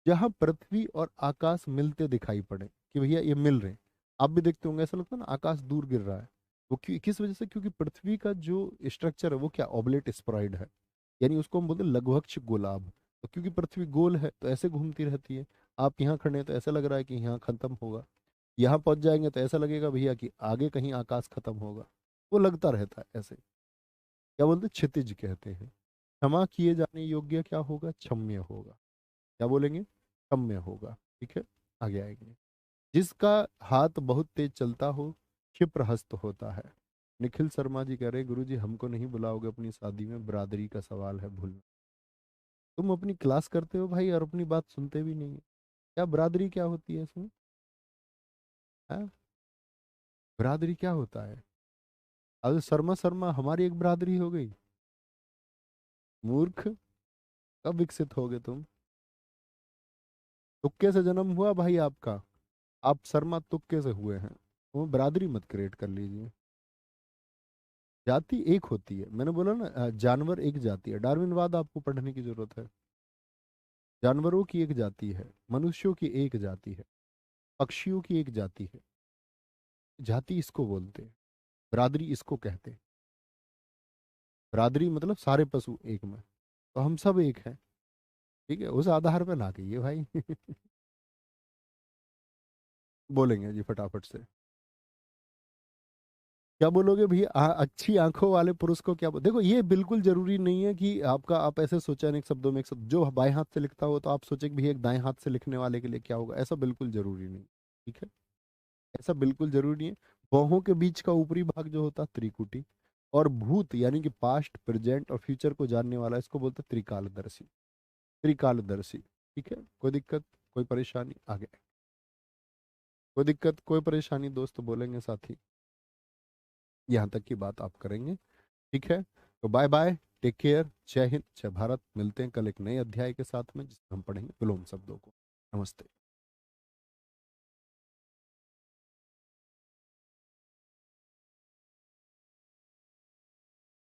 जहां पृथ्वी और आकाश मिलते दिखाई पड़े, कि भैया ये मिल रहे हैं। आप भी देखते होंगे, ऐसा लगता है ना आकाश दूर गिर रहा है। वो किस वजह से, क्योंकि पृथ्वी का जो स्ट्रक्चर है वो क्या, ऑबलेट स्फेरॉइड है, यानी उसको हम बोलते हैं लघुवक्ष गोलाभ। तो क्योंकि पृथ्वी गोल है तो ऐसे घूमती रहती है। आप यहाँ खड़े हैं तो ऐसा लग रहा है कि यहाँ खत्म होगा, यहाँ पहुंच जाएंगे तो ऐसा लगेगा भैया कि आगे कहीं आकाश खत्म होगा। वो लगता रहता है ऐसे। क्या बोलते हैं, क्षितिज कहते हैं। क्षमा किए जाने योग्य क्या होगा, क्षम्य होगा। क्या बोलेंगे, क्षम्य होगा। ठीक है। आगे आएंगे। जिसका हाथ बहुत तेज चलता हो, क्षिप्र हस्त होता है। निखिल शर्मा जी कह रहे हैं, गुरु जी हमको नहीं बुलाओगे अपनी शादी में, बिरादरी का सवाल है, भूल। तुम अपनी क्लास करते हो भाई और अपनी बात सुनते भी नहीं है। क्या बिरादरी क्या होती है इसमें, हाँ? बिरादरी क्या होता है। अब शर्मा शर्मा हमारी एक बिरादरी हो गई। मूर्ख, कब विकसित होगे तुम। तुक्के से जन्म हुआ भाई आपका, आप शर्मा तुक्के से हुए हैं। वो बिरादरी मत क्रिएट कर लीजिए। जाति एक होती है, मैंने बोला ना, जानवर एक जाति है, डार्विनवाद आपको पढ़ने की जरूरत है। जानवरों की एक जाति है, मनुष्यों की एक जाति है, पक्षियों की एक जाति है। जाति इसको बोलते हैं, बिरादरी इसको कहते हैं। बिरादरी मतलब सारे पशु एक में, तो हम सब एक हैं। ठीक है, उस आधार पर ना कहिए भाई। बोलेंगे जी फटाफट से। क्या बोलोगे भैया? अच्छी आंखों वाले पुरुष को क्या देखो, ये बिल्कुल जरूरी नहीं है कि आपका, आप ऐसे सोचा नहीं शब्दों में, एक शब्द जो बाएं हाथ से लिखता हो तो आप सोचे कि भैया एक दाएं हाथ से लिखने वाले के लिए क्या होगा, ऐसा बिल्कुल जरूरी नहीं। ठीक है, ऐसा बिल्कुल जरूरी नहीं है। बाहों के बीच का ऊपरी भाग जो होता है त्रिकुटी, और भूत यानी कि पास्ट प्रेजेंट और फ्यूचर को जानने वाला, इसको बोलते हैं त्रिकालदर्शी। त्रिकालदर्शी। ठीक है, कोई दिक्कत, कोई परेशानी आगे? कोई दिक्कत, कोई परेशानी दोस्त बोलेंगे साथी? यहाँ तक की बात आप करेंगे। ठीक है, तो बाय बाय, टेक केयर, जय हिंद जय भारत। मिलते हैं कल एक नए अध्याय के साथ में जिसमें हम पढ़ेंगे विलोम शब्दों को। नमस्ते।